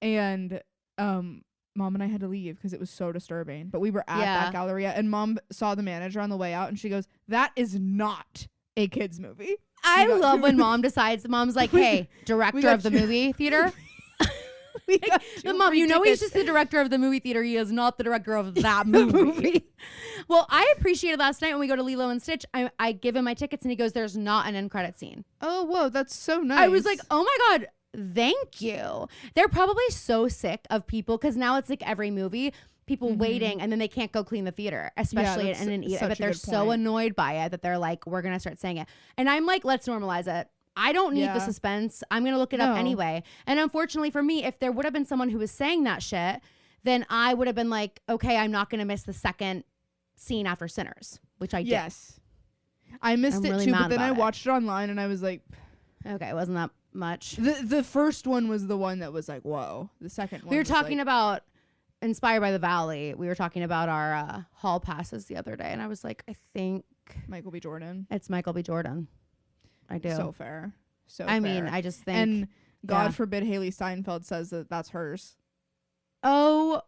And Mom and I had to leave because it was so disturbing. But we were at that Galleria, and Mom saw the manager on the way out, and she goes, "That is not a kids movie." I love when Mom decides. Mom's like, "Hey, director of the movie theater." Mom, you know he's just the director of the movie theater. He is not the director of that movie. Well, I appreciated last night when we go to Lilo and Stitch. I give him my tickets, and he goes, "There's not an end credit scene." Oh, whoa, that's so nice. I was like, "Oh my God, thank you." They're probably so sick of people, because now it's like every movie, people waiting, and then they can't go clean the theater, especially in an but they're so annoyed by it that they're like, "We're gonna start saying it," and I'm like, let's normalize it. I don't need the suspense. I'm going to look it up anyway. And unfortunately for me, if there would have been someone who was saying that shit, then I would have been like, okay, I'm not going to miss the second scene after Sinners, which I did. Yes. I missed it too, but then I watched it online and I was like, okay, it wasn't that much. The first one was the one that was like, whoa. The second one we were talking about Inspired by the Valley. We were talking about our hall passes the other day, and I was like, I think Michael B. Jordan. It's Michael B. Jordan. I do. So fair. I mean, I just think. And God forbid Haley Steinfeld says that that's hers. Oh,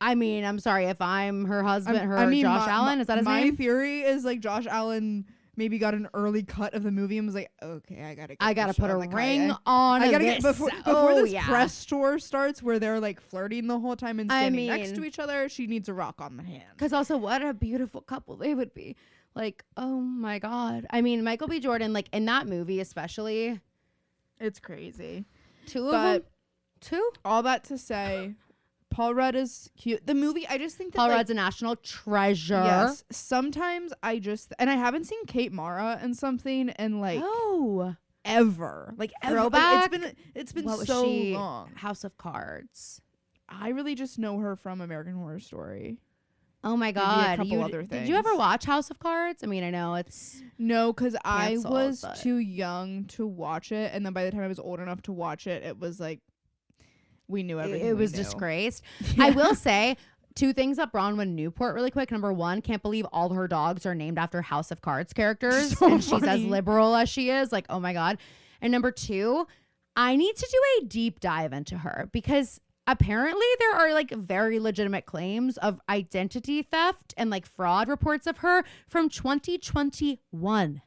I mean, I'm sorry if I'm her husband, Josh Allen. Is that his name? My theory is like Josh Allen maybe got an early cut of the movie and was like, okay, I gotta put a ring on. I gotta get before this press tour starts where they're like flirting the whole time and standing next to each other. She needs a rock on the hand. Because also, what a beautiful couple they would be. Like, oh my God. I mean, Michael B. Jordan, like in that movie especially. It's crazy. Two of them? Two? All that to say, Paul Rudd is cute. The movie, I just think that Paul Rudd's a national treasure. Yes. Sometimes I haven't seen Kate Mara in something in like ever. Like throwback? Like, it's been so long. House of Cards. I really just know her from American Horror Story. Oh my God. Maybe a couple other things. Did you ever watch House of Cards? I mean, I know it's no, because I was too young to watch it, and then by the time I was old enough to watch it, it was like we knew everything. It was disgraced. Yeah. I will say 2 things up Bronwyn Newport really quick. Number 1, can't believe all her dogs are named after House of Cards characters, and she's as liberal as she is. Like, oh my God. And number 2, I need to do a deep dive into her, because apparently there are like very legitimate claims of identity theft and like fraud reports of her from 2021.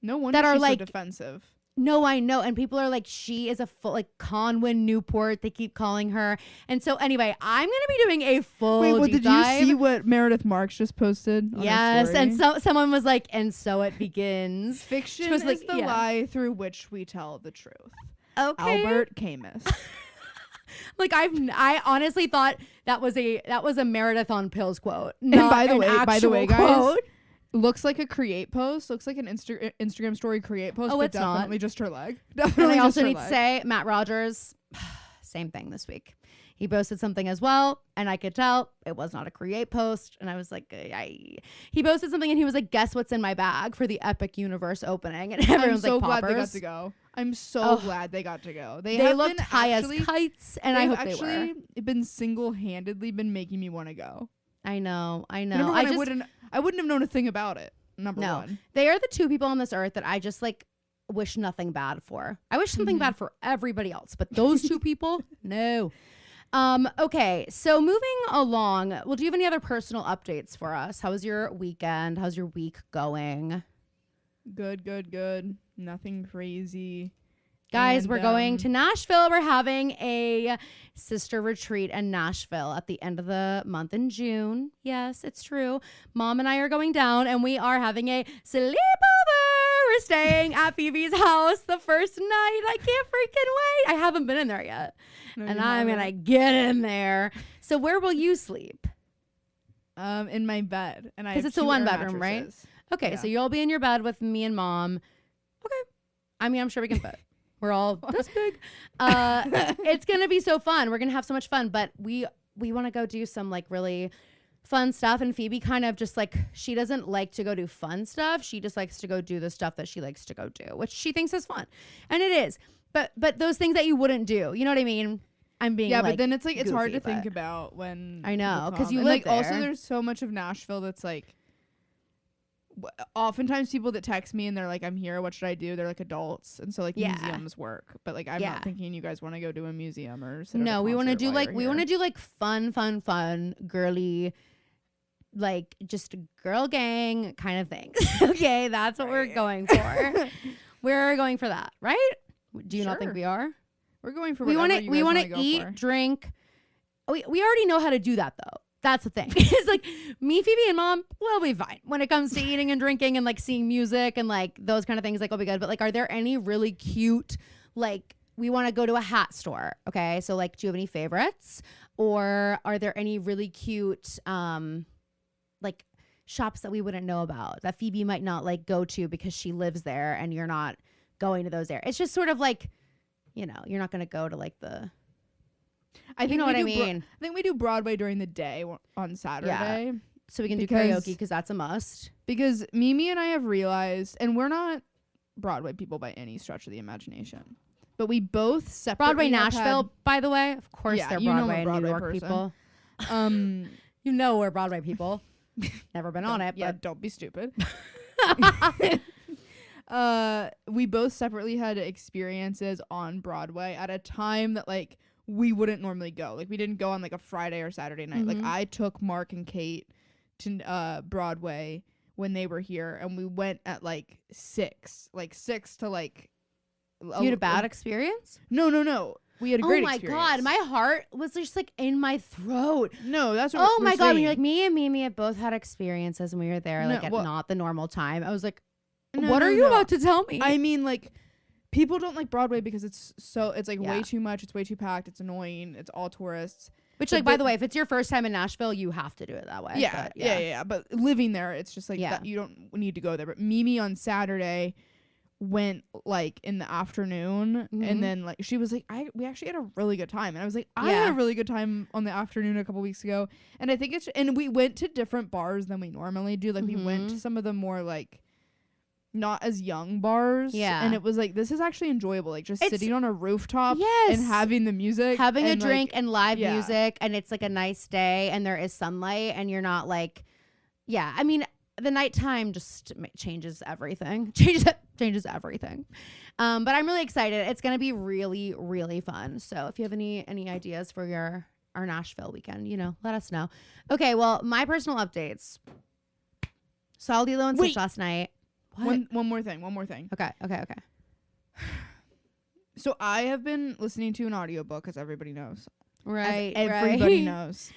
No wonder that are she's like so defensive. No, I know. And people are like, she is a full, like, Conwyn Newport. They keep calling her. And so, anyway, I'm going to be doing a full deep dive. You see what Meredith Marks just posted on her story? And someone was like, and so it begins. Fiction is like, the lie through which we tell the truth. Okay. Albert Camus. Like, I honestly thought that was a Meredith on pills quote. And by the way, guys, quote. Looks like a create post. Looks like an Instagram story create post. Oh, but it's definitely not. Just her leg. Definitely. And I also need to say, Matt Rogers, same thing this week. He posted something as well, and I could tell it was not a create post. And I was like, he posted something, and he was like, "Guess what's in my bag for the Epic Universe opening?" And everyone's like, "Poppers." Glad they got to go. I'm so glad they got to go. They looked high as kites, and I hope they were. Actually, been single-handedly been making me want to go. I know. I wouldn't have known a thing about it. Number one. They are the two people on this earth that I just like wish nothing bad for. I wish something bad for everybody else, but those two people, no. Okay, so moving along. Well, do you have any other personal updates for us? How was your weekend? How's your week going? Good. Nothing crazy. Guys, we're going to Nashville. We're having a sister retreat in Nashville at the end of the month in June. Yes, it's true. Mom and I are going down, and we are having a sleepover. We're staying at Phoebe's house the first night. I can't freaking wait. I haven't been in there yet. No, and I'm going to get in there. So where will you sleep? In my bed. Because it's a one bedroom, right? Okay, so you'll be in your bed with me and Mom. Okay. I mean, I'm sure we can fit. We're all this big. It's going to be so fun. We're going to have so much fun. But we want to go do some like really fun stuff. And Phoebe kind of just like, she doesn't like to go do fun stuff. She just likes to go do the stuff that she likes to go do, which she thinks is fun. And it is. But those things that you wouldn't do. You know what I mean? I'm being but then it's like, it's hard to think about when. I know. Because you live like there. Also, there's so much of Nashville that's like, oftentimes people that text me and they're like, I'm here, what should I do? They're like adults, and so like museums work, but like I'm not thinking you guys want to go to a museum or no, we want to do like fun girly, like just girl gang kind of things. Okay, that's what we're going for. We're going for that, right? Do you not think we are? We're going for we want to eat, drink. We already know how to do that though. That's the thing. It's like me, Phoebe, and Mom, we'll be fine when it comes to eating and drinking and like seeing music and like those kind of things. Like, we'll be good. But like, are there any really cute, like, we want to go to a hat store? Okay, so like, do you have any favorites, or are there any really cute, like shops that we wouldn't know about that Phoebe might not like go to because she lives there and you're not going to those areas? It's just sort of like, you know, you're not going to go to like the. I think I think we do Broadway during the day on Saturday. So we can do karaoke because that's a must. Because Mimi and I have realized, and we're not Broadway people by any stretch of the imagination, but we both separately Broadway Nashville, by the way. Of course, they're Broadway and New York person. People. You know we're Broadway people. Never been on it. Yeah, but don't be stupid. We both separately had experiences on Broadway at a time that like we wouldn't normally go. Like, we didn't go on like a Friday or Saturday night. Like, I took Mark and Kate to Broadway when they were here, and we went at like 6 to like. You had a bad experience? No. We had a great experience. Oh my God, my heart was just like in my throat. No, that's what we're my God, saying. when you're like, me and Mimi have both had experiences and we were there like at not the normal time. I was like, what are you about to tell me? I mean, like, people don't like Broadway because it's like way too much. It's way too packed. It's annoying. It's all tourists. Which, like, by the way, if it's your first time in Nashville, you have to do it that way. Yeah. But living there, it's just like that, you don't need to go there. But Mimi on Saturday went like in the afternoon, and then like she was like, we actually had a really good time, and I was like, I had a really good time on the afternoon a couple weeks ago, and I think and we went to different bars than we normally do. Like we went to some of the more like not as young bars, and it was like, this is actually enjoyable, like just sitting on a rooftop and having the music, having a drink, like, and live music, and it's like a nice day and there is sunlight and you're not like I mean the nighttime just changes everything. Changes everything. But I'm really excited. It's going to be really, really fun. So if you have any ideas for our Nashville weekend, let us know. Okay, well, my personal updates. Saw Lilo and Stitch last night. What? One more thing. Okay. So I have been listening to an audiobook, as everybody knows. Right. Everybody knows.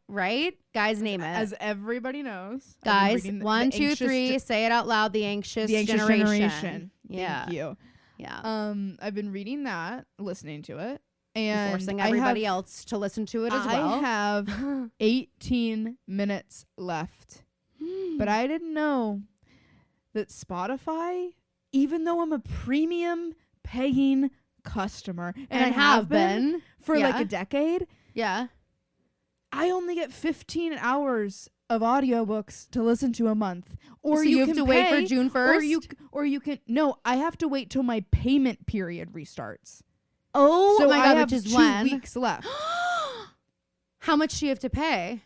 Right? Guys, name it. As everybody knows. Guys, 1, 2, 3, say it out loud. The Anxious Generation. Yeah. Thank you. Yeah. I've been reading that, listening to it. And forcing everybody else to listen to it as well. I have 18 minutes left. But I didn't know that Spotify, even though I'm a premium paying customer, and I have been for like a decade. Yeah. I only get 15 hours of audiobooks to listen to a month. Or so you have to wait for June 1st? Or you can I have to wait till my payment period restarts. Oh, so my God, I have which is 2 weeks left. How much do you have to pay?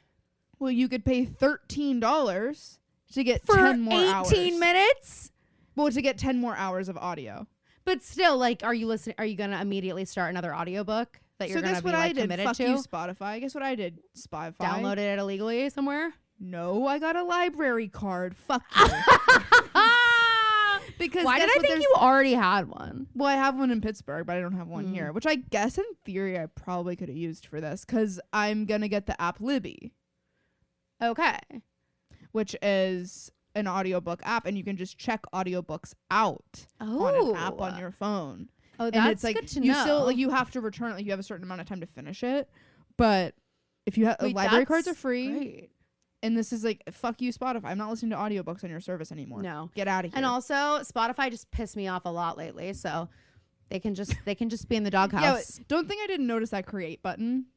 Well, you could pay $13 to get for 10 more hours. 18 minutes? Well, to get 10 more hours of audio. But still, like, are you going to immediately start another audiobook that you're going to be committed to? Fuck you, Spotify. Guess what I did, Spotify? Downloaded it illegally somewhere? No, I got a library card. Fuck you. Because why did I think you already had one? Well, I have one in Pittsburgh, but I don't have one here, which I guess in theory I probably could have used for this because I'm going to get the app Libby. Okay. Which is an audiobook app, and you can just check audiobooks out on an app on your phone. Oh, that's and it's like good to know. Still, you have to return it. Like, you have a certain amount of time to finish it. But if you have library cards are free. Great. And this is like, fuck you, Spotify. I'm not listening to audiobooks on your service anymore. No. Get out of here. And also, Spotify just pissed me off a lot lately, so they can just be in the doghouse. Yeah, don't think I didn't notice that create button.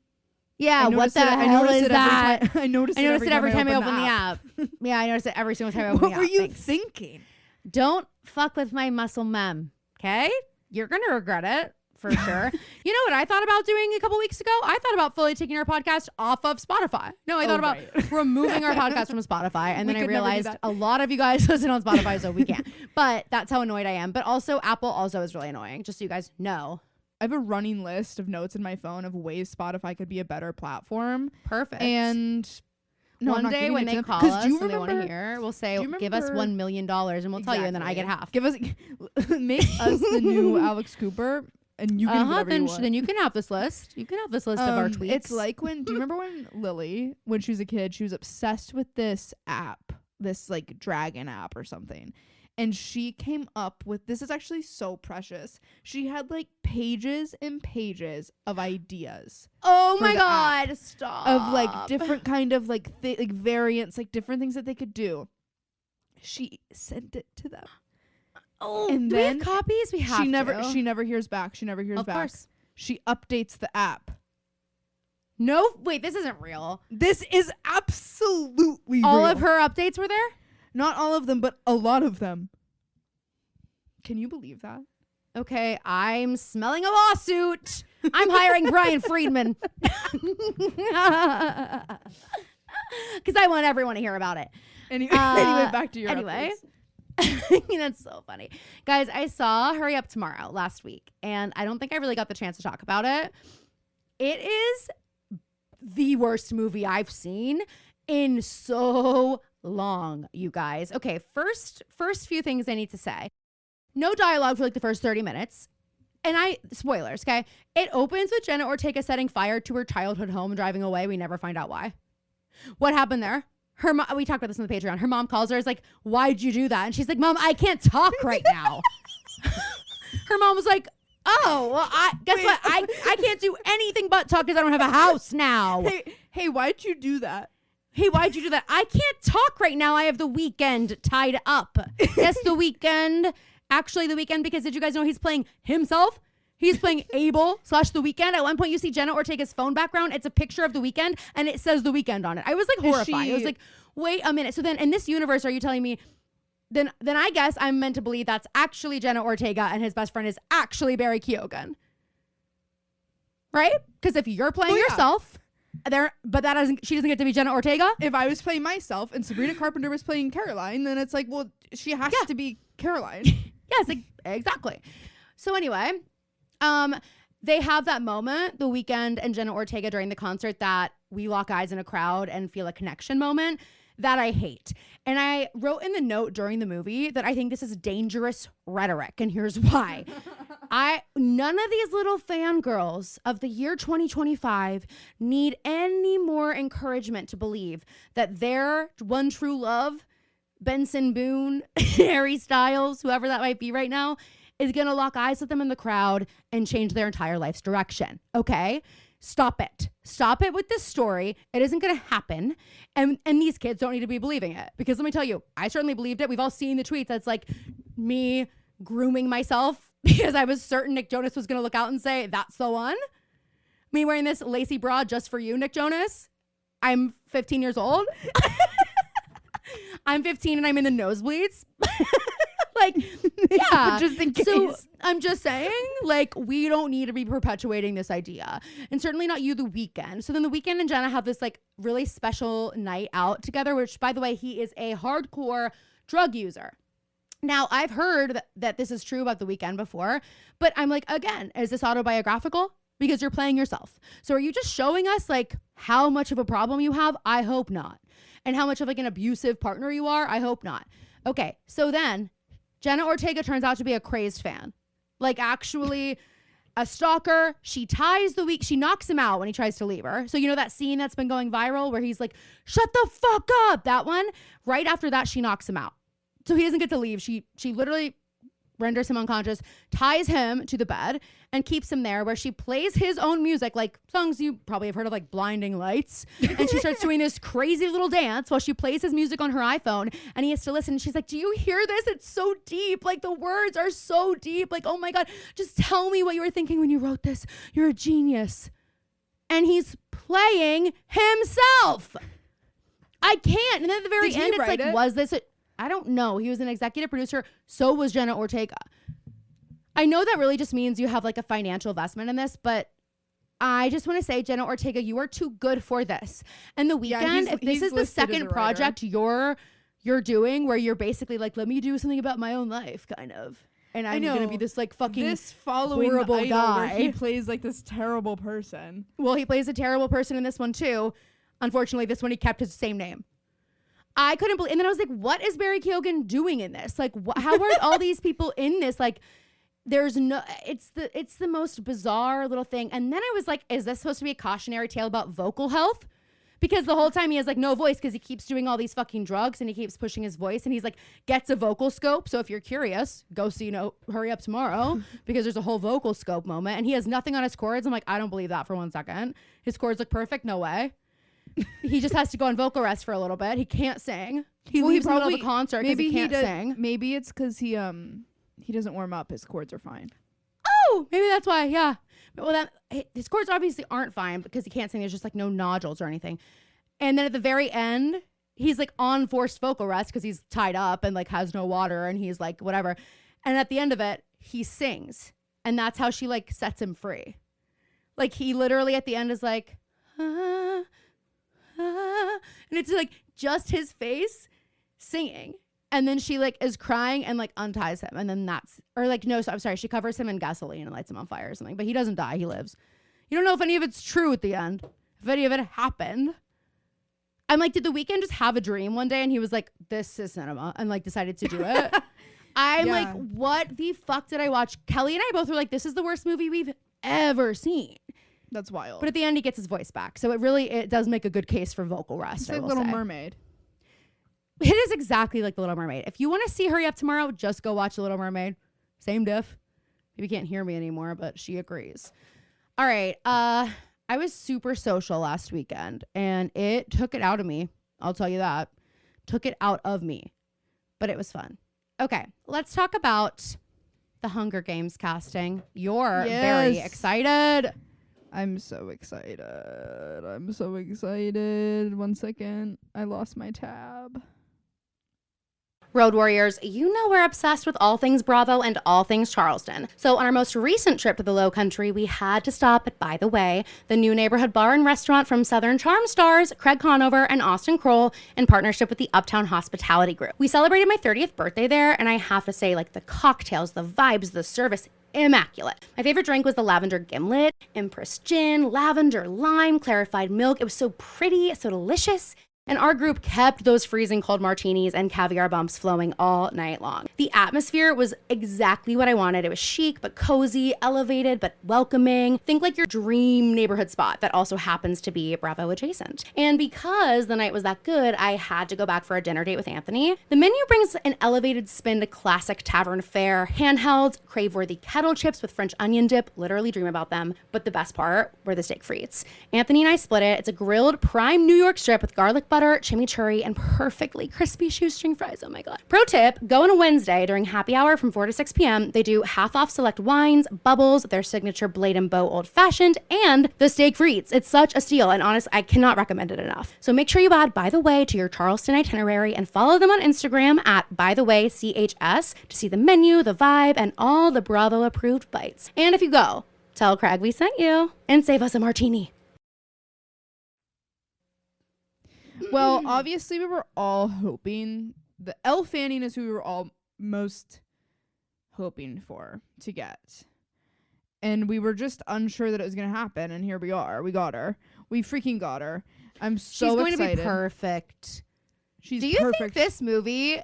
Yeah, what the hell is that? I noticed it every time I open the app. Yeah, I noticed it every single time I open the app. What were you thinking? Don't fuck with my muscle mem, okay? You're going to regret it. For sure. You know what I thought about doing a couple weeks ago? I thought about fully taking our podcast off of Spotify. No, I thought about removing our podcast from Spotify. And then I realized a lot of you guys listen on Spotify, so we can't. But that's how annoyed I am. But also, Apple also is really annoying, just so you guys know. I have a running list of notes in my phone of ways Spotify could be a better platform. Perfect. And one day when they call us and they want to hear, we'll say, give us $1 million and we'll tell you, and then I get half. Make us the new Alex Cooper. And you can then you can have this list. You can have this list of our tweets. It's like do you remember when Lily, when she was a kid, she was obsessed with this app, this like dragon app or something. And she came up with, this is actually so precious. She had like pages and pages of ideas. Oh my God, stop. Of like different kind of like variants, like different things that they could do. She sent it to them. Oh, and do then we have copies? We have She never hears back. She never hears back. Of course. She updates the app. No, wait, this isn't real. This is absolutely all real. Of her updates were there? Not all of them, but a lot of them. Can you believe that? Okay, I'm smelling a lawsuit. I'm hiring Brian Friedman. Because I want everyone to hear about it. Anyway, back to your updates. That's so funny. Guys, I saw Hurry Up Tomorrow last week, and I don't think I really got the chance to talk about it. It is the worst movie I've seen in so long, you guys. Okay, first few things I need to say. No dialogue for like the first 30 minutes. And spoilers, okay? It opens with Jenna Ortega setting fire to her childhood home and driving away. We never find out why. What happened there? We talked about this on the Patreon. Her mom calls her, is like, why'd you do that? And she's like, Mom, I can't talk right now. Her mom was like, oh, well, guess what? I can't do anything but talk because I don't have a house now. Hey, why'd you do that? Hey, why'd you do that? I can't talk right now. I have the weekend tied up. Yes, the weekend. Actually, the weekend, because did you guys know he's playing himself? He's playing Abel / The Weeknd. At one point, you see Jenna Ortega's phone background. It's a picture of The Weeknd, and it says The Weeknd on it. I was like horrified. I was like, wait a minute. So then in this universe, are you telling me, then I guess I'm meant to believe that's actually Jenna Ortega and his best friend is actually Barry Keoghan. Right? Because if you're playing yourself, she doesn't get to be Jenna Ortega. If I was playing myself and Sabrina Carpenter was playing Caroline, then it's like, well, she has to be Caroline. Yes, exactly. So anyway, they have that moment, The Weeknd and Jenna Ortega during the concert, that we lock eyes in a crowd and feel a connection moment that I hate. And I wrote in the note during the movie that I think this is dangerous rhetoric, and here's why. None of these little fangirls of the year 2025 need any more encouragement to believe that their one true love, Benson Boone, Harry Styles, whoever that might be right now, is going to lock eyes with them in the crowd and change their entire life's direction. Okay? Stop it. Stop it with this story. It isn't going to happen. And these kids don't need to be believing it. Because let me tell you, I certainly believed it. We've all seen the tweets. That's like me grooming myself because I was certain Nick Jonas was going to look out and say, that's the one. Me wearing this lacy bra just for you, Nick Jonas. I'm 15 years old. I'm 15 and I'm in the nosebleeds. Like, yeah. Just in case. So I'm just saying, like, we don't need to be perpetuating this idea. And certainly not you, The Weeknd. So then The Weeknd and Jenna have this, like, really special night out together, which, by the way, he is a hardcore drug user. Now, I've heard that this is true about The Weeknd before, but I'm like, again, is this autobiographical? Because you're playing yourself. So are you just showing us, like, how much of a problem you have? I hope not. And how much of, like, an abusive partner you are? I hope not. Okay, so then Jenna Ortega turns out to be a crazed fan. Like, actually a stalker. She knocks him out when he tries to leave her. So you know that scene that's been going viral where he's like, shut the fuck up, that one? Right after that, she knocks him out. So he doesn't get to leave. She literally renders him unconscious, ties him to the bed, and keeps him there, where she plays his own music, like songs you probably have heard of, like Blinding Lights. And she starts doing this crazy little dance while she plays his music on her iPhone, and he has to listen. And she's like, do you hear this? It's so deep. Like, the words are so deep. Like, oh my God, just tell me what you were thinking when you wrote this. You're a genius. And he's playing himself. I can't. And then at the very end, it's like, was this I don't know. He was an executive producer. So was Jenna Ortega. I know that really just means you have like a financial investment in this, but I just want to say, Jenna Ortega, you are too good for this. And The Weeknd, if this is the second project you're doing where you're basically like, let me do something about my own life, kind of. And I'm going to be this like fucking this following horrible Idol guy. Where he plays like this terrible person. Well, he plays a terrible person in this one too. Unfortunately, this one he kept his same name. I couldn't believe, and then I was like, what is Barry Keoghan doing in this? Like, how are all these people in this? Like, there's no, it's the most bizarre little thing. And then I was like, is this supposed to be a cautionary tale about vocal health? Because the whole time he has like no voice because he keeps doing all these fucking drugs and he keeps pushing his voice, and he's like gets a vocal scope. So if you're curious, go see, Hurry Up Tomorrow, because there's a whole vocal scope moment, and he has nothing on his chords. I'm like, I don't believe that for 1 second. His chords look perfect. No way. He just has to go on vocal rest for a little bit. He can't sing. He leaves in the middle of a concert because he can't sing. Maybe it's because he doesn't warm up. His chords are fine. Oh, maybe that's why. Yeah. Well, his chords obviously aren't fine because he can't sing. There's just like no nodules or anything. And then at the very end, he's like on forced vocal rest because he's tied up and like has no water, and he's like whatever. And at the end of it, he sings, and that's how she like sets him free. Like, he literally at the end is like, and it's like just his face singing, and then she like is crying and like unties him, and then I'm sorry, she covers him in gasoline and lights him on fire or something, but he doesn't die, he lives. You don't know if any of it's true at the end, if any of it happened. I'm like, did The Weeknd just have a dream one day and he was like, this is cinema, and like decided to do it? I'm like, what the fuck did I watch? Kelly and I both were like, this is the worst movie we've ever seen. That's wild. But at the end, he gets his voice back. So it does make a good case for vocal rest. It's like Little Mermaid. It is exactly like The Little Mermaid. If you want to see Hurry Up Tomorrow, just go watch The Little Mermaid. Same diff. Maybe you can't hear me anymore, but she agrees. All right. I was super social last weekend, and it took it out of me. I'll tell you that. Took it out of me. But it was fun. Okay. Let's talk about the Hunger Games casting. You're very excited. I'm so excited. 1 second. I lost my tab. Road Warriors, you know we're obsessed with all things Bravo and all things Charleston. So on our most recent trip to the Low Country, we had to stop at By the Way, the new neighborhood bar and restaurant from Southern Charm stars Craig Conover and Austin Kroll in partnership with the Uptown Hospitality Group. We celebrated my 30th birthday there, and I have to say, like, the cocktails, the vibes, the service, immaculate. My favorite drink was the lavender gimlet, Empress gin, lavender lime, clarified milk. It was so pretty, so delicious. And our group kept those freezing cold martinis and caviar bumps flowing all night long. The atmosphere was exactly what I wanted. It was chic, but cozy, elevated, but welcoming. Think like your dream neighborhood spot that also happens to be Bravo adjacent. And because the night was that good, I had to go back for a dinner date with Anthony. The menu brings an elevated spin to classic tavern fare, handhelds, crave-worthy kettle chips with French onion dip, literally dream about them. But the best part were the steak frites. Anthony and I split it. It's a grilled prime New York strip with garlic butter, chimichurri, and perfectly crispy shoestring fries. Oh my God. Pro tip, go on a Wednesday during happy hour from 4 to 6 p.m. They do half off select wines, bubbles, their signature Blade and Bow Old Fashioned, and the steak frites. It's such a steal, and honest, I cannot recommend it enough. So make sure you add By the Way to your Charleston itinerary and follow them on Instagram at ByTheWayCHS to see the menu, the vibe, and all the Bravo approved bites. And if you go, tell Craig we sent you and save us a martini. Well, obviously, we were all hoping the Elle Fanning is who we were all most hoping for to get. And we were just unsure that it was going to happen. And here we are. We got her. We freaking got her. I'm so excited. She's going to be perfect. She's Do you perfect. think this movie,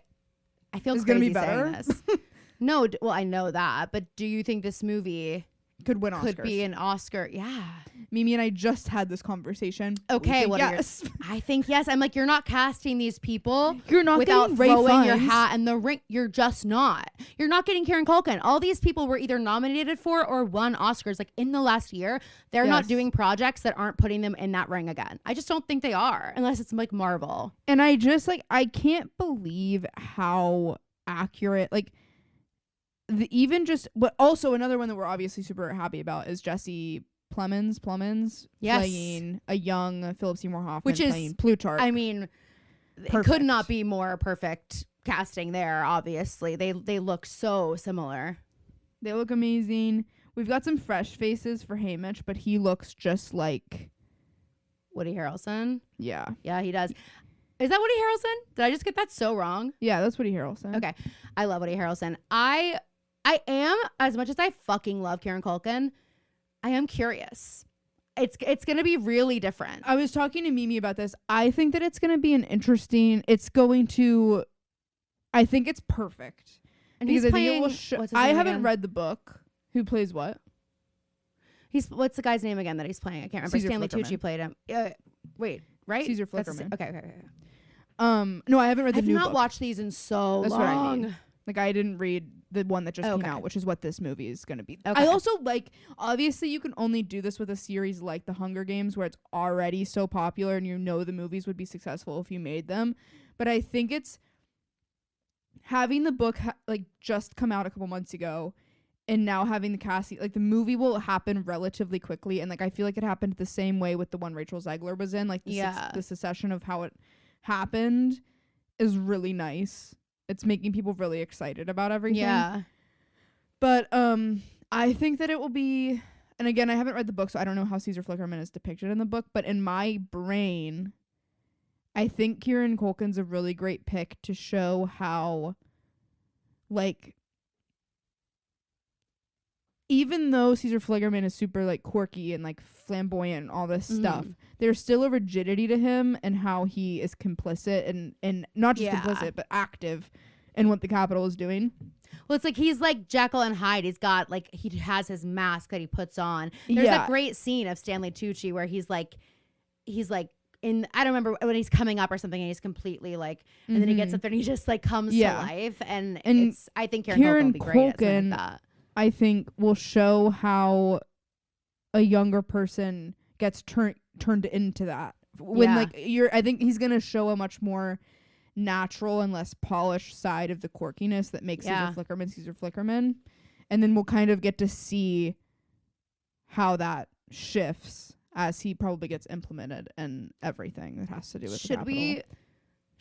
I feel is crazy gonna be better? saying this. No, well, I know that. But do you think this movie could win Oscars? Could be an Oscar. Yeah. Mimi and I just had this conversation. Okay, what yes. I think yes. I'm like, you're not casting these people. You're not without getting throwing your hat in the ring. You're just not. You're not getting Kieran Culkin. All these people were either nominated for or won Oscars. Like in the last year, they're not doing projects that aren't putting them in that ring again. I just don't think they are, unless it's like Marvel. And I just I can't believe how accurate but also another one that we're obviously super happy about is Jesse Plemons yes. playing a young Philip Seymour Hoffman, which is playing Plutarch. I mean, it could not be more perfect casting there. Obviously, they look so similar. They look amazing. We've got some fresh faces for Haymitch, but he looks just like Woody Harrelson. Yeah, he does. Is that Woody Harrelson? Did I just get that so wrong? Yeah, that's Woody Harrelson. Okay, I love Woody Harrelson. I am, as much as I fucking love Kieran Culkin, I am curious. It's going to be really different. I was talking to Mimi about this. I think that it's going to be I think it's perfect. And he's playing, I haven't read the book. Who plays what? What's the guy's name again that he's playing? I can't remember. Caesar Stanley Flickerman. Tucci played him. Wait, right? Caesar Flickerman. Okay. No, I haven't read the new book. I've not watched these in so long. That's what I mean. I didn't read the one that just came out, which is what this movie is going to be. Okay. I also obviously you can only do this with a series like The Hunger Games where it's already so popular and the movies would be successful if you made them. But I think it's having the book just come out a couple months ago and now having the casting, the movie will happen relatively quickly. And I feel like it happened the same way with the one Rachel Zegler was in. The succession of how it happened is really nice. It's making people really excited about everything. Yeah. But I think that it will be, and again, I haven't read the book, so I don't know how Caesar Flickerman is depicted in the book, but in my brain, I think Kieran Culkin's a really great pick to show how, even though Caesar Flickerman is super quirky and flamboyant and all this stuff, there's still a rigidity to him and how he is complicit and not just complicit but active in what the Capitol is doing. Well, it's he's like Jekyll and Hyde. He's got he has his mask that he puts on. There's that great scene of Stanley Tucci where he's in, I don't remember when he's coming up or something, and he's completely and then he gets up there and he just comes to life, and it's, I think Kieran Culkin will be great at something like that. I think will show how a younger person gets turned into that. When I think he's gonna show a much more natural and less polished side of the quirkiness that makes Caesar Flickerman. And then we'll kind of get to see how that shifts as he probably gets implemented and everything that has to do with the Capitol.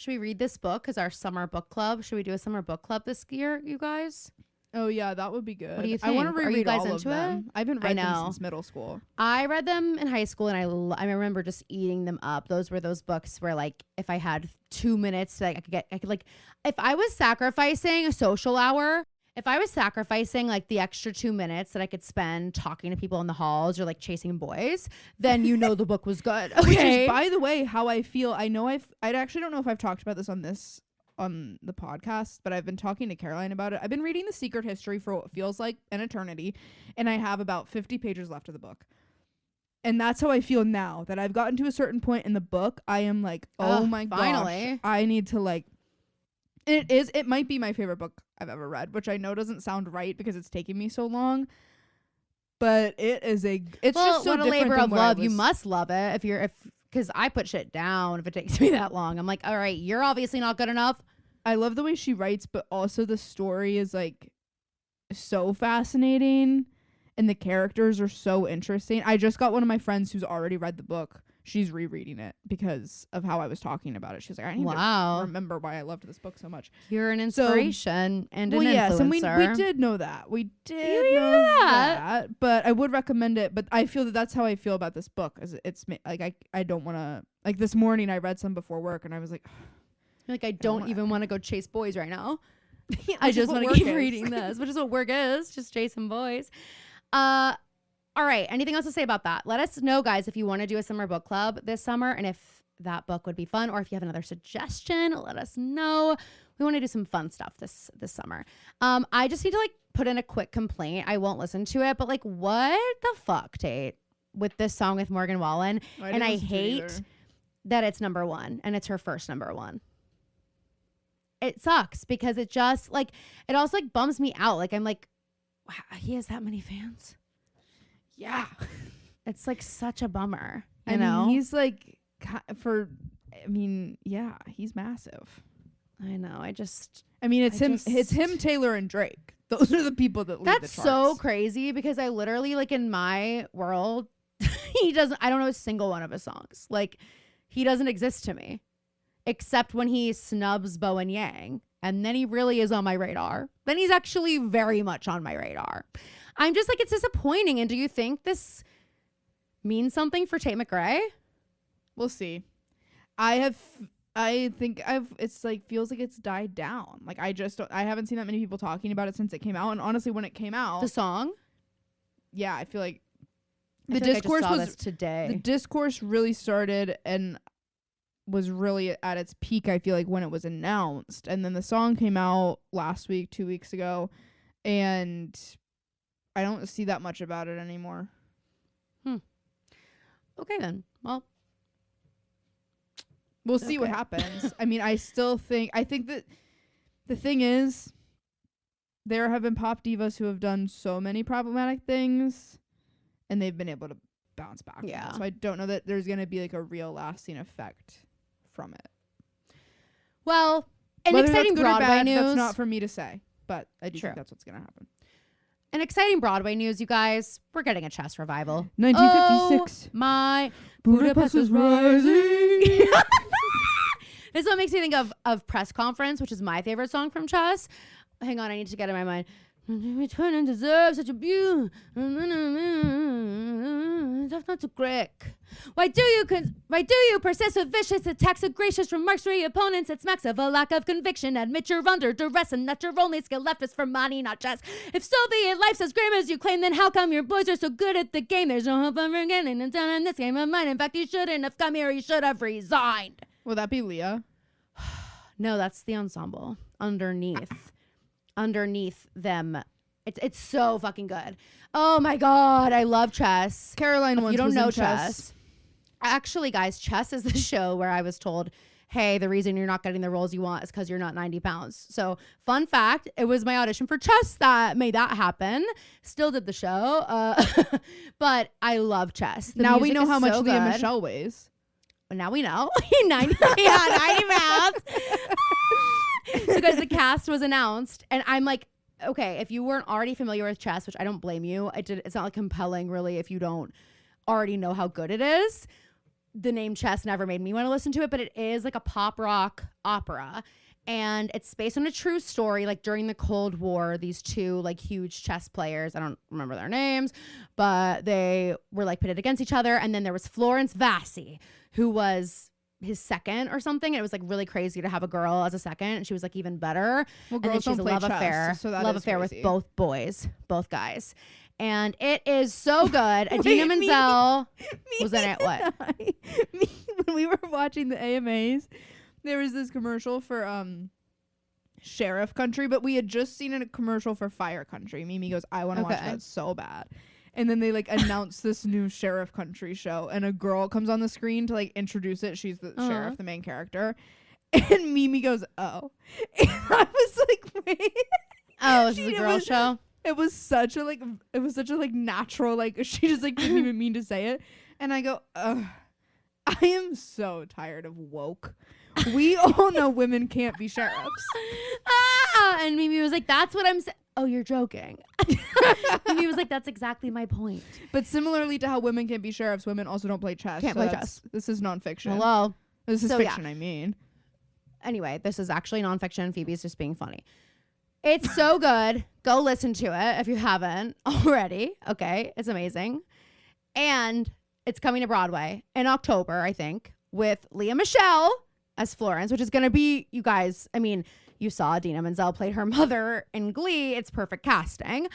Should we read this book as our summer book club? Should we do a summer book club this year, you guys? Oh yeah, that would be good. What do you think? I want to reread Are you guys all into of them. it? I haven't read them since middle school. I read them in high school, and I remember just eating them up. Those were those books where, like, if I had 2 minutes, like I could like, if I was sacrificing a social hour, if I was sacrificing like the extra 2 minutes that I could spend talking to people in the halls or like chasing boys, then the book was good. Okay. Which is, by the way, how I feel. I actually don't know if I've talked about this on the podcast, but I've been talking to Caroline about it. I've been reading The Secret History for what feels like an eternity, and I have about 50 pages left of the book. And that's how I feel now, that I've gotten to a certain point in the book. I am like, oh my gosh, I need to like, it might be my favorite book I've ever read, which I know doesn't sound right because it's taking me so long, but it's just so what a labor different of love. You must love it because I put shit down if it takes me that long. I'm like, all right, you're obviously not good enough. I love the way she writes, but also the story is like so fascinating and the characters are so interesting. I just got one of my friends who's already read the book. She's rereading it because of how I was talking about it. She's like, I need to remember why I loved this book so much. You're an inspiration and an influencer. Yes, and we did know that. We did know that. But I would recommend it. But I feel that's how I feel about this book. It's like I don't want to, like this morning I read some before work and I was like, I don't even want to go chase boys right now. I just want to keep reading this, which is what work is, just chasing boys. All right. Anything else to say about that? Let us know, guys, if you want to do a summer book club this summer and if that book would be fun, or if you have another suggestion, let us know. We want to do some fun stuff this summer. I just need to like put in a quick complaint. I won't listen to it, but like, what the fuck, Tate, with this song with Morgan Wallen? And I hate that it's number one and it's her first number one. It sucks because it just like, it also like bums me out. Like, I'm like, wow, he has that many fans. Yeah. It's like such a bummer. I know. He's like, yeah, he's massive. I know. It's him, Taylor, and Drake. Those are the people that lead the charts. That's so crazy because I literally, like, in my world, I don't know a single one of his songs. Like, he doesn't exist to me. Except when he snubs Bo and Yang. And then he really is on my radar. Then he's actually very much on my radar. I'm just like, it's disappointing. And do you think this means something for Tate McRae? We'll see. It's like, feels like it's died down. Like, I haven't seen that many people talking about it since it came out. And honestly, when it came out. The song? Yeah, I feel like the discourse was today. The discourse really started and was really at its peak, I feel like, when it was announced. And then the song came out last week, 2 weeks ago, and I don't see that much about it anymore. Okay, then. Well, we'll see what happens. I mean, I think that the thing is, there have been pop divas who have done so many problematic things, and they've been able to bounce back. Yeah. So I don't know that there's going to be like a real lasting effect from it. Well, Whether exciting Broadway news. That's not for me to say, but I do think that's what's going to happen. An exciting Broadway news, you guys. We're getting a chess revival. 1956. Oh, my Budapest was rising. This is what makes me think of Press Conference, which is my favorite song from chess. Hang on, I need to get in my mind. Return and deserve such a beauty. Tough not to crack. Why do you persist with vicious attacks of gracious remarks for your opponents? It smacks of a lack of conviction. Admit you're under duress and that your only skill left is for money, not chess. If Soviet life's as grim as you claim, then how come your boys are so good at the game? There's no hope of getting it done in this game of mine. In fact, you shouldn't have come here. You should have resigned. Will that be Leah? No, that's the ensemble underneath them. It's so fucking good. Oh my god, I love chess. Caroline once you don't was know in chess. Actually, guys, chess is the show where I was told, hey, the reason you're not getting the roles you want is because you're not 90 pounds. So fun fact, it was my audition for chess that made that happen. Still did the show. But I love chess. Now we know how much Leah Michelle weighs. Now we know. 90 pounds. So guys, the cast was announced and I'm like, okay, if you weren't already familiar with chess, which I don't blame you, it's not like compelling really if you don't already know how good it is. the name Chess never made me want to listen to it, but it is like a pop rock opera. And it's based on a true story. Like during the Cold War, these two like huge chess players, I don't remember their names, but they were like pitted against each other. And then there was Florence Vassi, who was his second or something. It was like really crazy to have a girl as a second, and she was like even better. Well, and then she's a love affair, with both guys. And it is so good. Adina Menzel was in it. What? When we were watching the AMAs, there was this commercial for Sheriff Country, but we had just seen a commercial for Fire Country. Mimi goes, I want to watch that so bad. And then they like announced this new Sheriff Country show, and a girl comes on the screen to like introduce it. She's the sheriff, the main character. And Mimi goes, oh. And I was like, wait. Oh, this is a girl show? It was such a natural, like, she just like didn't even mean to say it. And I go, ugh, I am so tired of woke. We all know women can't be sheriffs. And Mimi was like, that's what I'm saying. Oh, you're joking. Mimi was like, that's exactly my point. But similarly to how women can't be sheriffs, women also don't play chess. Can't play chess. This is nonfiction. Hello. This is fiction, I mean. Anyway, this is actually nonfiction. Phoebe's just being funny. It's so good. Go listen to it if you haven't already. Okay. It's amazing. And it's coming to Broadway in October, I think, with Lea Michele as Florence, which is going to be, you guys, I mean, you saw Idina Menzel played her mother in Glee. It's perfect casting.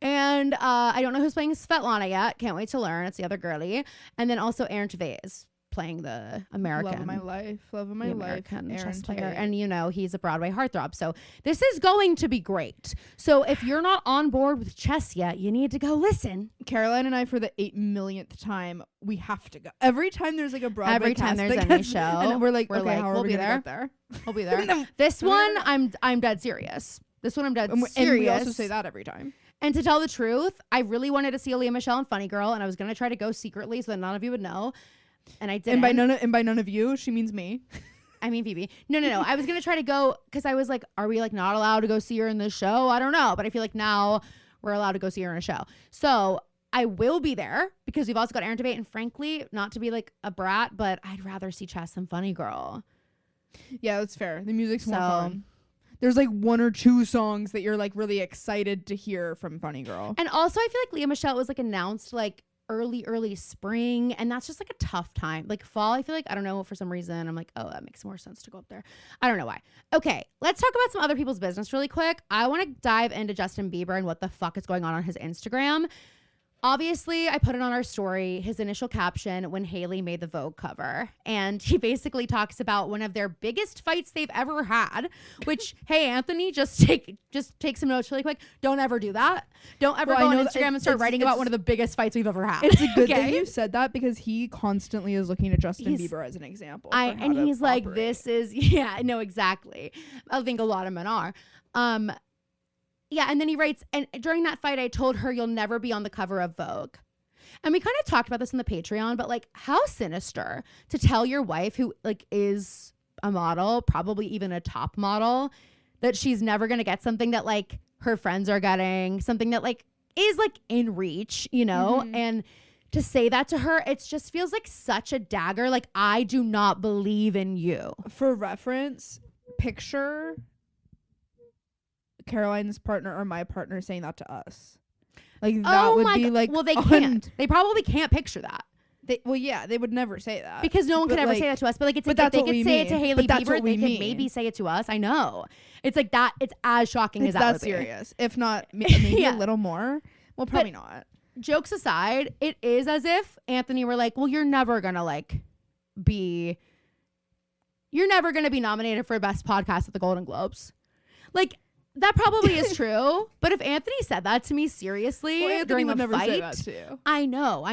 And I don't know who's playing Svetlana yet. Can't wait to learn. It's the other girlie. And then also Aaron Tveit is playing the American. Love of my life. American chess player. And you know, he's a Broadway heartthrob. So this is going to be great. So if you're not on board with chess yet, you need to go listen. Caroline and I, for the 8 millionth time, we have to go. Every time there's like a Broadway Every time there's any show. And we're like, how are we gonna get there? We'll be there. This one, I'm dead serious. This one, I'm dead serious. And we also say that every time. And to tell the truth, I really wanted to see Lea Michele and Funny Girl, and I was going to try to go secretly so that none of you would know. And I didn't. And by none of you, she means me. I mean Phoebe. No. I was going to try to go because I was like, are we like not allowed to go see her in this show? I don't know. But I feel like now we're allowed to go see her in a show. So I will be there because we've also got Aaron Tveit. And frankly, not to be like a brat, but I'd rather see Chess than Funny Girl. Yeah, that's fair. The music's more fun. There's like 1 or 2 songs that you're like really excited to hear from Funny Girl. And also I feel like Lea Michele was like announced like early spring, and that's just like a tough time. Like fall, I feel like, I don't know, for some reason I'm like, oh, that makes more sense to go up there. I don't know why. Okay, let's talk about some other people's business really quick. I want to dive into Justin Bieber and what the fuck is going on his Instagram. Obviously, I put it on our story, his initial caption when Hailey made the Vogue cover. And he basically talks about one of their biggest fights they've ever had, which, hey, Anthony, just take some notes really quick. Don't ever do that. Don't ever go on Instagram and start writing about one of the biggest fights we've ever had. It's a good thing you said that because he constantly is looking at Justin Bieber as an example. And he's like, this is, yeah, no, exactly. I think a lot of men are. Yeah, and then he writes, and during that fight, I told her you'll never be on the cover of Vogue. And we kind of talked about this in the Patreon, but like how sinister to tell your wife who like is a model, probably even a top model, that she's never going to get something that like her friends are getting, something that like is like in reach, you know? Mm-hmm. And to say that to her, it just feels like such a dagger. Like, I do not believe in you. For reference, picture Caroline's partner or my partner saying that to us. Like that would be like, well, they can't. They probably can't picture that. They would never say that because no one could ever say that to us. But like, it's like if they could say it to Hailey Bieber, they could maybe say it to us. I know. It's like that. It's as shocking as that would be. That's serious. If not, maybe a little more. Well, probably not. Jokes aside, it is as if Anthony were like, well, you're never gonna be nominated for Best Podcast at the Golden Globes. Like, that probably is true. But if Anthony said that to me seriously, well, Anthony during would a never fight, say that to you. I know.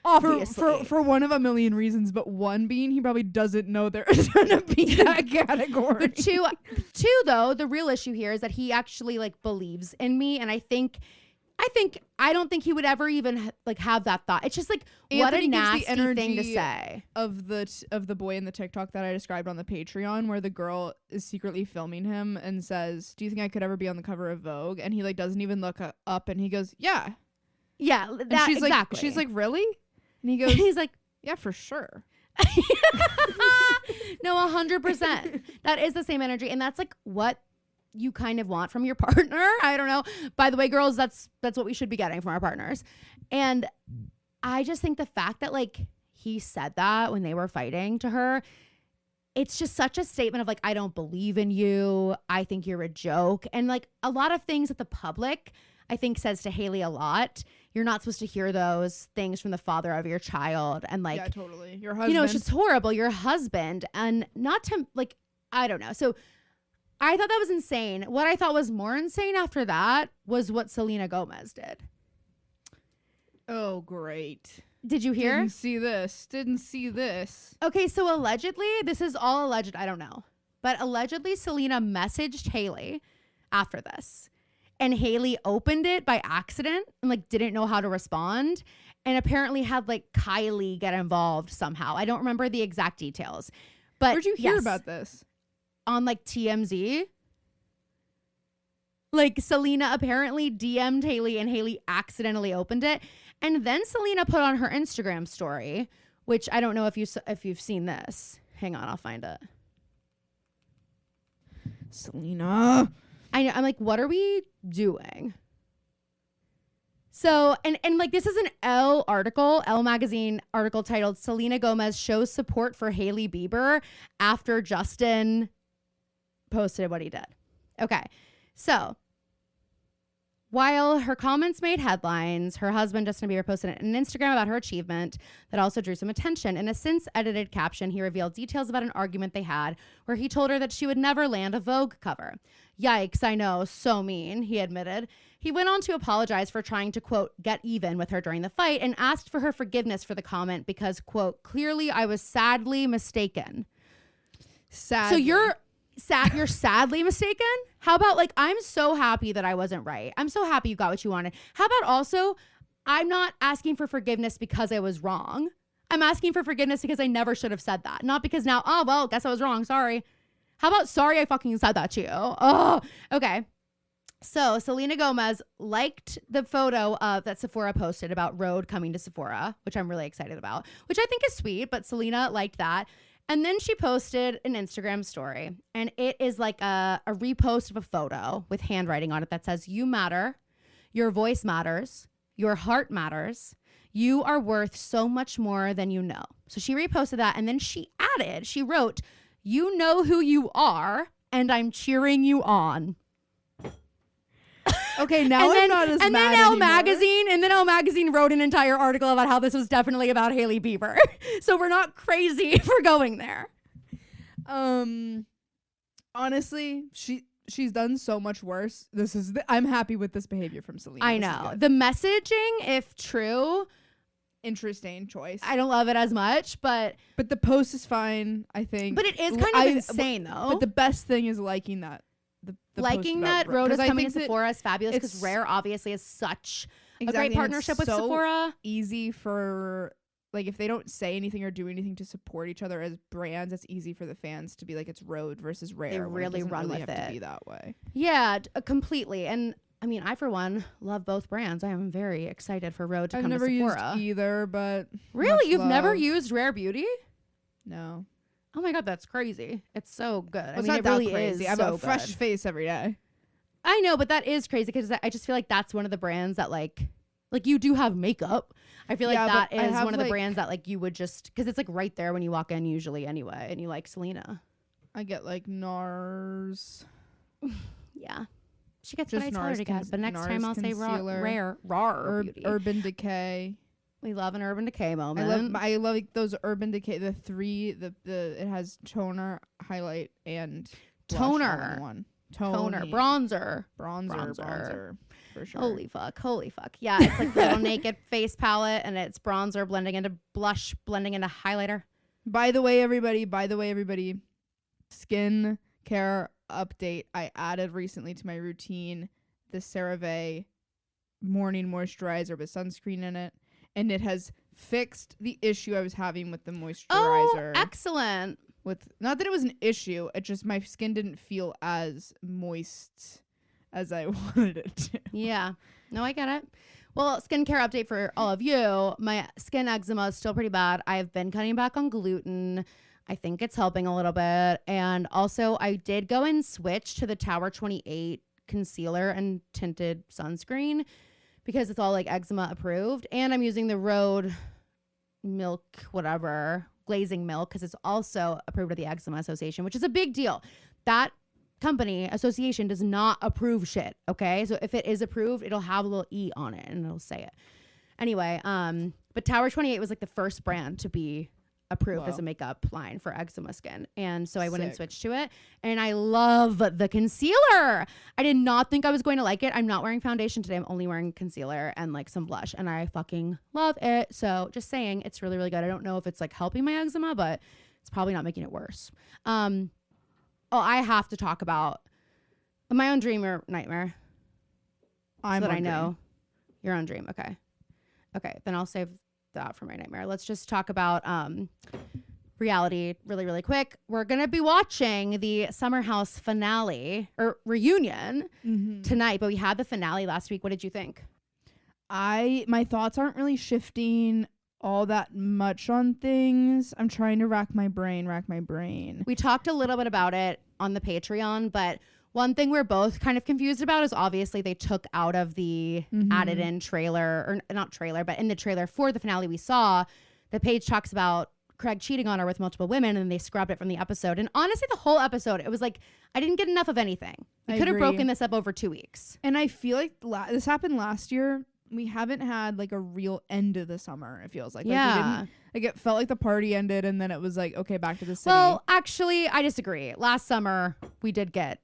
Obviously. For one of a million reasons, but one being he probably doesn't know there's gonna be that category. But two though, the real issue here is that he actually like believes in me, and I don't think he would ever even have that thought. It's just like, Anthony, what a nasty thing to say. Of the boy in the TikTok that I described on the Patreon, where the girl is secretly filming him and says, "Do you think I could ever be on the cover of Vogue?" And he like doesn't even look up, and he goes, "Yeah, yeah." And she's exactly. She's like, "Really?" And he goes, he's like, "Yeah, for sure." No, 100%. That is the same energy. And that's like what you kind of want from your partner. I don't know. By the way, girls, that's what we should be getting from our partners. And I just think the fact that like he said that when they were fighting to her, it's just such a statement of like, I don't believe in you. I think you're a joke. And like a lot of things that the public, I think, says to Hailey a lot. You're not supposed to hear those things from the father of your child. And like, yeah, totally. Your husband. You know, it's just horrible. Your husband. And not to like, I don't know. So I thought that was insane. What I thought was more insane after that was what Selena Gomez did. Oh, great. Did you hear? Didn't see this. Okay, so allegedly, this is all alleged. I don't know. But allegedly, Selena messaged Hailey after this. And Hailey opened it by accident and like didn't know how to respond. And apparently had like Kylie get involved somehow. I don't remember the exact details. But where'd you hear about this? On like TMZ. Like Selena apparently DM'd Hailey and Hailey accidentally opened it. And then Selena put on her Instagram story, which I don't know if you've seen this. Hang on, I'll find it. Selena. I know. I'm like, what are we doing? So, and like this is an Elle magazine article titled Selena Gomez shows support for Hailey Bieber after Justin posted what he did. Okay. So, while her comments made headlines, her husband, Justin Bieber, posted an Instagram about her achievement that also drew some attention. In a since-edited caption, he revealed details about an argument they had where he told her that she would never land a Vogue cover. Yikes, I know, so mean, he admitted. He went on to apologize for trying to, quote, get even with her during the fight and asked for her forgiveness for the comment because, quote, clearly I was sadly mistaken. Sadly. So you're sadly mistaken? How about like, I'm so happy that I wasn't right. I'm so happy you got what you wanted. How about also, I'm not asking for forgiveness because I was wrong. I'm asking for forgiveness because I never should have said that. Not because now, oh, well, guess I was wrong. Sorry. How about sorry I fucking said that to you? Oh, okay. So Selena Gomez liked the photo that Sephora posted about Rhode coming to Sephora, which I'm really excited about, which I think is sweet, but Selena liked that. And then she posted an Instagram story, and it is like a repost of a photo with handwriting on it that says, you matter, your voice matters, your heart matters, you are worth so much more than you know. So she reposted that, and then she wrote, you know who you are, and I'm cheering you on. Okay, now I'm not as mad anymore. And then Elle Magazine wrote an entire article about how this was definitely about Hailey Bieber. So we're not crazy for going there. Honestly, she's done so much worse. I'm happy with this behavior from Selena. I know. The messaging, if true, interesting choice. I don't love it as much, but the post is fine, I think. But it is kind of insane though. But the best thing is liking that. The liking that Rhode is coming to Sephora is fabulous because Rare obviously is such a great partnership with Sephora. Easy for like if they don't say anything or do anything to support each other as brands, it's easy for the fans to be like it's Rhode versus Rare. They really run with it. To be that way. Yeah, completely. And I mean, I for one love both brands. I am very excited for Rhode to come to Sephora. I've never used either, but really, you've never used Rare Beauty? No. Oh my God, that's crazy. It's so good. Well, I mean, it really is. I have a fresh face every day. I know, but that is crazy because I just feel like that's one of the brands that like you do have makeup. I feel like that is one of the brands that like you would just, because it's like right there when you walk in usually anyway, and you like Selena. I get like NARS. Yeah. She gets what I tell her to get, but next time I'll say Rare Beauty. Urban Decay. We love an Urban Decay moment. I love like, those Urban Decay. It has toner, highlight, and toner. Bronzer. For sure. Holy fuck. Yeah, it's like Little Naked face palette, and it's bronzer blending into blush, blending into highlighter. By the way, everybody, skin care update. I added recently to my routine the CeraVe morning moisturizer with sunscreen in it. And it has fixed the issue I was having with the moisturizer. Oh, excellent. Not that it was an issue, it just my skin didn't feel as moist as I wanted it to. Yeah. No, I get it. Well, skincare update for all of you. My skin eczema is still pretty bad. I've been cutting back on gluten. I think it's helping a little bit. And also, I did go and switch to the Tower 28 concealer and tinted sunscreen because it's all like eczema approved. And I'm using the Rhode milk, whatever, glazing milk, because it's also approved with the Eczema Association, which is a big deal. That company association does not approve shit. Okay. So if it is approved, it'll have a little E on it and it'll say it. Anyway, but Tower 28 was like the first brand to be approved as a makeup line for eczema skin. And so I went and switched to it. And I love the concealer. I did not think I was going to like it. I'm not wearing foundation today. I'm only wearing concealer and like some blush. And I fucking love it. So just saying, it's really, really good. I don't know if it's like helping my eczema, but it's probably not making it worse. I have to talk about my own dream or nightmare. I'm so that on I know dream. Your own dream. Okay. Then I'll save that for my nightmare. Let's just talk about reality really, really quick. We're going to be watching the Summer House finale or reunion tonight, but we had the finale last week. What did you think? My thoughts aren't really shifting all that much on things. I'm trying to rack my brain. We talked a little bit about it on the Patreon, but one thing we're both kind of confused about is obviously they took out of the added in trailer, or not trailer, but in the trailer for the finale we saw, the page talks about Craig cheating on her with multiple women, and they scrubbed it from the episode. And honestly, the whole episode, it was like, I didn't get enough of anything. We could have broken this up over 2 weeks. And I feel like this happened last year. We haven't had like a real end of the summer. It feels like it felt like the party ended and then it was like, okay, back to the city. Well, actually, I disagree. Last summer we did get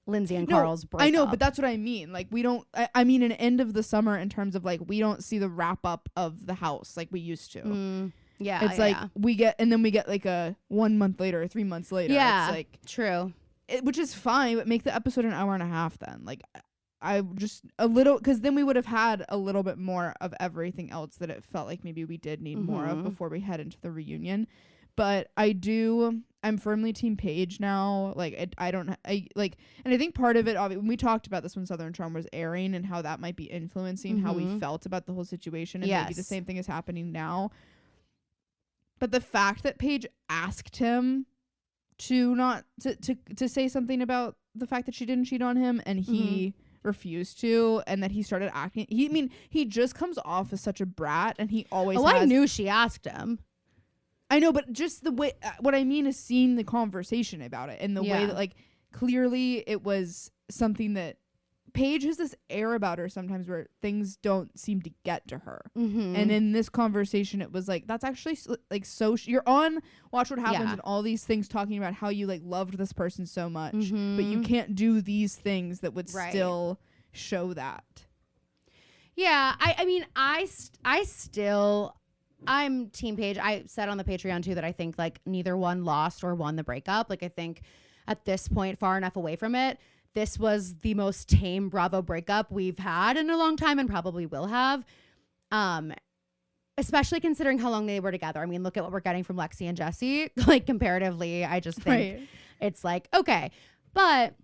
Lindsay and Carl's breakup. I know, but that's what I mean. Like we don't. I mean, an end of the summer in terms of like we don't see the wrap up of the house like we used to. Yeah, it's like we get like a 1 month later or 3 months later. Yeah, it's like true. Which is fine, but make the episode an hour and a half then. Like. I just a little, because then we would have had a little bit more of everything else that it felt like maybe we did need more of before we head into the reunion. But I'm firmly team Paige now. Like and I think part of it, when we talked about this when Southern Charm was airing and how that might be influencing how we felt about the whole situation, and maybe the same thing is happening now. But the fact that Paige asked him to not to say something about the fact that she didn't cheat on him, and he refused to, and that he started acting, he just comes off as such a brat, and he always I knew she asked him. I know, but just the way, what I mean is seeing the conversation about it and the way that like clearly it was something that Paige has this air about her sometimes where things don't seem to get to her. And in this conversation, it was like, that's actually like, so you're on Watch What Happens and all these things talking about how you like loved this person so much, but you can't do these things that would still show that. Yeah. I mean, I'm team Paige. I said on the Patreon too that I think like neither one lost or won the breakup. Like I think at this point, far enough away from it, this was the most tame Bravo breakup we've had in a long time and probably will have. Especially considering how long they were together. I mean, look at what we're getting from Lexi and Jesse. Like comparatively, I just think it's like, okay. But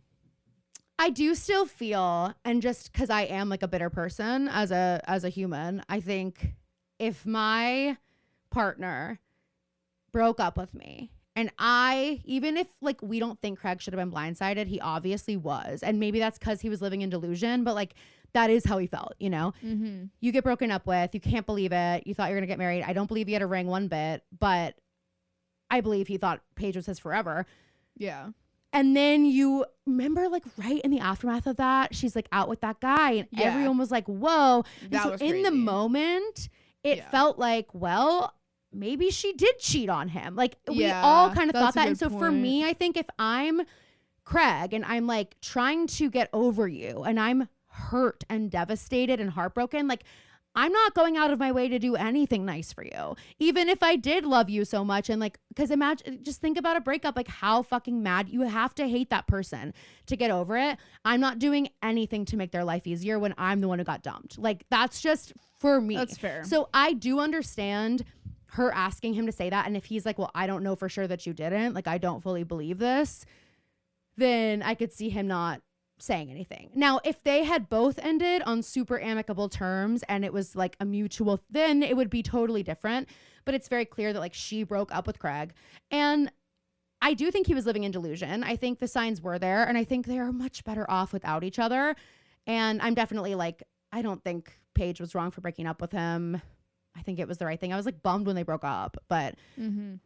I do still feel, and just because I am like a bitter person as a human, I think if my partner broke up with me, and even if like we don't think Craig should have been blindsided, he obviously was. And maybe that's because he was living in delusion, but like that is how he felt, you know? You get broken up with, you can't believe it. You thought you were going to get married. I don't believe he had a ring one bit, but I believe he thought Paige was his forever. Yeah. And then you remember like right in the aftermath of that, she's like out with that guy and everyone was like, whoa. That so was in crazy. the moment, it felt like, well, maybe she did cheat on him. Like we all kind of thought that. And so for me, I think if I'm Craig and I'm like trying to get over you and I'm hurt and devastated and heartbroken, like I'm not going out of my way to do anything nice for you. Even if I did love you so much. And like, because imagine, just think about a breakup, like how fucking mad you have to hate that person to get over it. I'm not doing anything to make their life easier when I'm the one who got dumped. Like that's just for me. That's fair. So I do understand her asking him to say that. And if he's like, well, I don't know for sure that you didn't, like, I don't fully believe this, then I could see him not saying anything. Now, if they had both ended on super amicable terms and it was like a mutual, then it would be totally different. But it's very clear that like she broke up with Craig. And I do think he was living in delusion. I think the signs were there, and I think they are much better off without each other. And I'm definitely like, I don't think Paige was wrong for breaking up with him. I think it was the right thing. I was like bummed when they broke up, but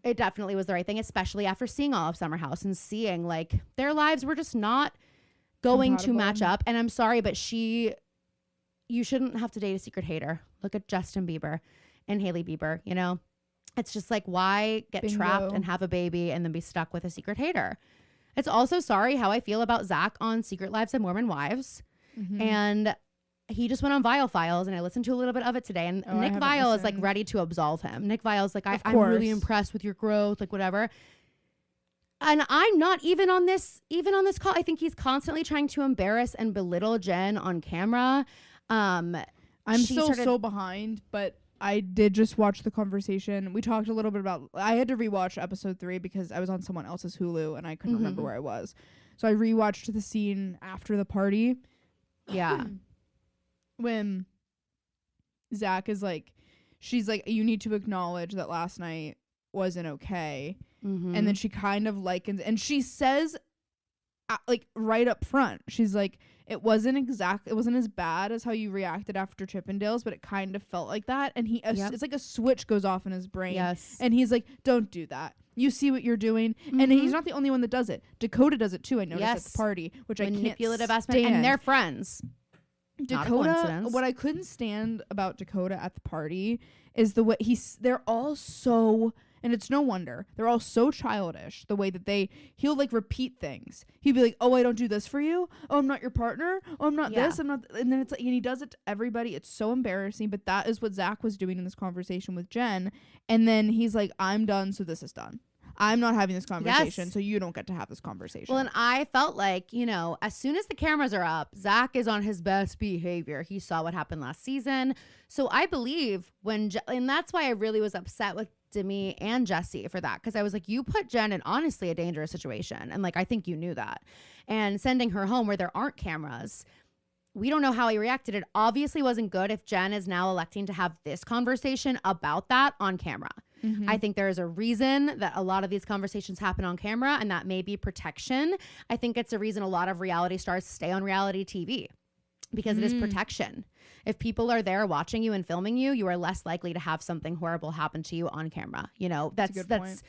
it definitely was the right thing, especially after seeing all of Summer House and seeing like their lives were just not going to match up. And I'm sorry, but you shouldn't have to date a secret hater. Look at Justin Bieber and Hailey Bieber, you know? It's just like, why get trapped and have a baby and then be stuck with a secret hater? It's also sorry how I feel about Zach on Secret Lives of Mormon Wives. And he just went on Vile Files, and I listened to a little bit of it today. And Nick Vile is like ready to absolve him. Nick Vile's like, I'm really impressed with your growth, like whatever. And I'm not even on this call. I think he's constantly trying to embarrass and belittle Jen on camera. I'm still so behind, but I did just watch the conversation. We talked a little bit about, I had to rewatch episode 3 because I was on someone else's Hulu and I couldn't remember where I was. So I rewatched the scene after the party. Yeah. When Zach is like, she's like, you need to acknowledge that last night wasn't okay. And then she kind of likens, and she says like right up front, she's like, it wasn't as bad as how you reacted after Chippendales, but it kind of felt like that. And it's like a switch goes off in his brain. Yes. And he's like, don't do that. You see what you're doing. And he's not the only one that does it. Dakota does it too. I noticed at the party, which manipulative I can't aspect, stand. And they're friends. Dakota, what I couldn't stand about Dakota at the party is the way they're all so, and it's no wonder, they're all so childish, the way that he'll like repeat things. He'd be like, oh, I don't do this for you. Oh, I'm not your partner. Oh, I'm not this. I'm not. And then it's like, and he does it to everybody. It's so embarrassing. But that is what Zach was doing in this conversation with Jen. And then he's like, I'm done. So this is done. I'm not having this conversation, so you don't get to have this conversation. Well, and I felt like, you know, as soon as the cameras are up, Zach is on his best behavior. He saw what happened last season. So I believe and that's why I really was upset with Demi and Jesse for that. Because I was like, you put Jen in honestly a dangerous situation. And like, I think you knew that. And sending her home where there aren't cameras, we don't know how he reacted. It obviously wasn't good if Jen is now electing to have this conversation about that on camera. I think there is a reason that a lot of these conversations happen on camera, and that may be protection. I think it's a reason a lot of reality stars stay on reality TV, because it is protection. If people are there watching you and filming you, you are less likely to have something horrible happen to you on camera. You know, that's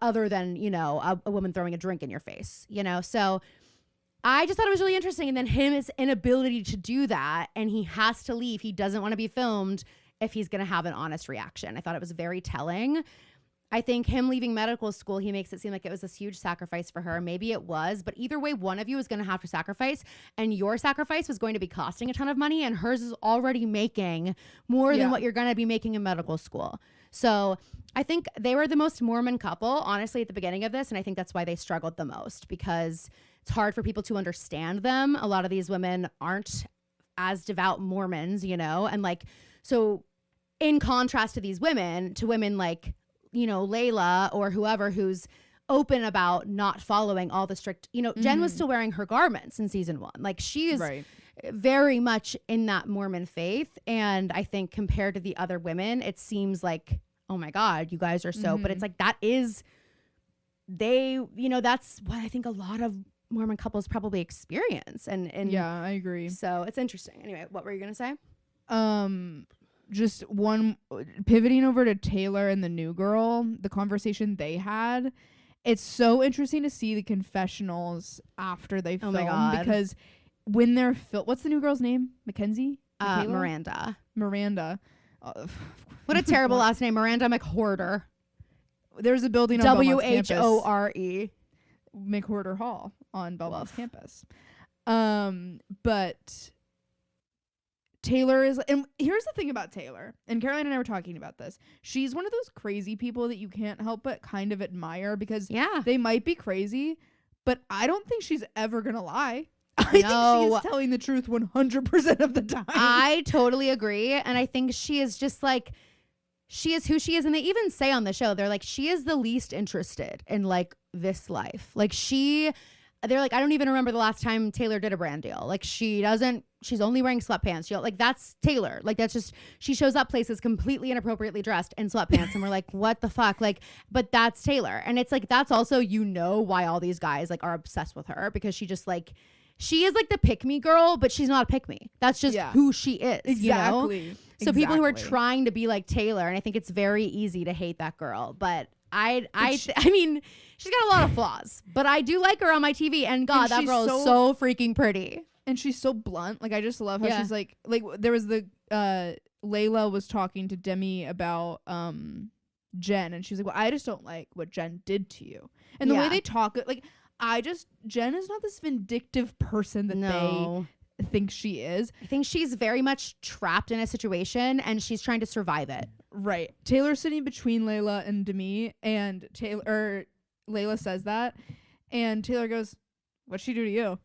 other than, you know, a woman throwing a drink in your face, you know? So I just thought it was really interesting. And then his inability to do that, and he has to leave. He doesn't want to be filmed if he's going to have an honest reaction. I thought it was very telling. I think him leaving medical school, he makes it seem like it was this huge sacrifice for her. Maybe it was, but either way, one of you is going to have to sacrifice, and your sacrifice was going to be costing a ton of money, and hers is already making more than what you're going to be making in medical school. So I think they were the most Mormon couple, honestly, at the beginning of this, and I think that's why they struggled the most, because it's hard for people to understand them. A lot of these women aren't as devout Mormons, you know, and like, so in contrast to these women, to women like, you know, Layla or whoever who's open about not following all the strict, you know, Jen was still wearing her garments in season 1. Like, she is very much in that Mormon faith. And I think compared to the other women, it seems like, oh my God, you guys are so, but it's like, that's what I think a lot of Mormon couples probably experience. And yeah, I agree. So it's interesting. Anyway, what were you going to say? Just one, pivoting over to Taylor and the new girl, the conversation they had. It's so interesting to see the confessionals after they film. Oh my God. Because when they're what's the new girl's name? Mackenzie? Miranda. What a terrible last name. Miranda McWhorter. There's a building on Belmont's campus. WHORE. McWhorter Hall on Belmont's campus. But Taylor is, and here's the thing about Taylor, and Caroline and I were talking about this. She's one of those crazy people that you can't help but kind of admire, because they might be crazy, but I don't think she's ever gonna lie. I think she's telling the truth 100% of the time. I totally agree. And I think she is just like, she is who she is. And they even say on the show, they're like, she is the least interested in like this life. Like, she they're like, I don't even remember the last time Taylor did a brand deal. Like she's only wearing sweatpants. Like that's Taylor. Like that's just, she shows up places completely inappropriately dressed in sweatpants. And we're like, what the fuck? Like, but that's Taylor. And it's like, that's also, why all these guys like are obsessed with her, because she just like, she is like the pick me girl, but she's not a pick me. That's just who she is. Exactly. So people who are trying to be like Taylor, and I think it's very easy to hate that girl, but I mean, she's got a lot of flaws, but I do like her on my TV, and God, that girl is so freaking pretty. And she's so blunt. Like, I just love how she's like there was Layla was talking to Demi about Jen, and she's like, well, I just don't like what Jen did to you. And the way they talk, like, Jen is not this vindictive person that they think she is. I think she's very much trapped in a situation, and she's trying to survive it. Right. Taylor's sitting between Layla and Demi, and Layla says that, and Taylor goes, what'd she do to you?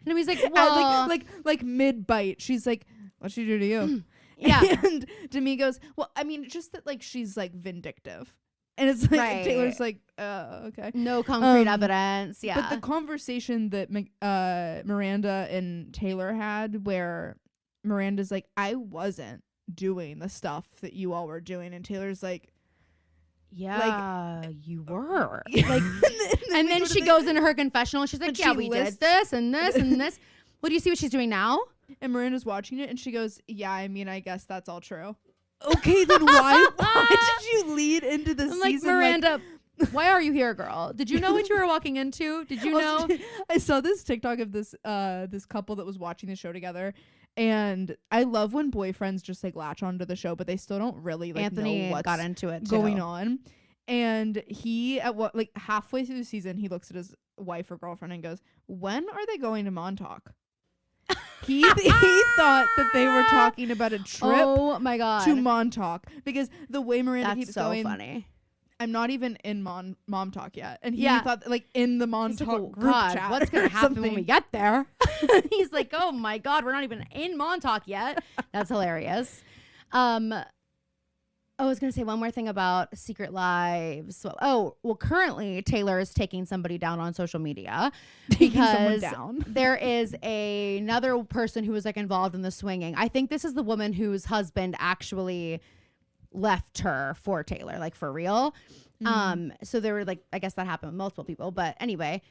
And he's like, well, like mid bite, she's like, what'd she do to you? Yeah. And Demi goes, well, I mean, just that like she's like vindictive. And it's like Taylor's like, okay. No concrete evidence. Yeah. But the conversation that Miranda and Taylor had, where Miranda's like, I wasn't doing the stuff that you all were doing, and Taylor's like, yeah, like, you were. Like, and then she goes into her confessional, and she's like, yeah, we did this and this and this. Well, do you see what she's doing now? And Miranda's watching it, and she goes, yeah, I mean, I guess that's all true. Okay, then why did you lead into this season? Like, Miranda, why are you here, girl? Did you know what you were walking into? Did you know? I saw this TikTok of this couple that was watching the show together, and I love when boyfriends just like latch onto the show, but they still don't really like Anthony know what's got into it going on. And he halfway through the season, he looks at his wife or girlfriend and goes, when are they going to Montauk? He thought that they were talking about a trip. Oh my God. To Montauk, because the way Miranda keeps so going, funny. I'm not even in Mom Talk yet, and he thought like in the Montauk group chat. What's gonna happen when we get there? He's like, oh my God, we're not even in Montauk yet. That's hilarious. I was going to say one more thing about Secret Lives. Well, currently Taylor is taking somebody down on social media because there is another person who was like involved in the swinging. I think this is the woman whose husband actually left her for Taylor, like for real. So there were like, I guess that happened with multiple people, but anyway,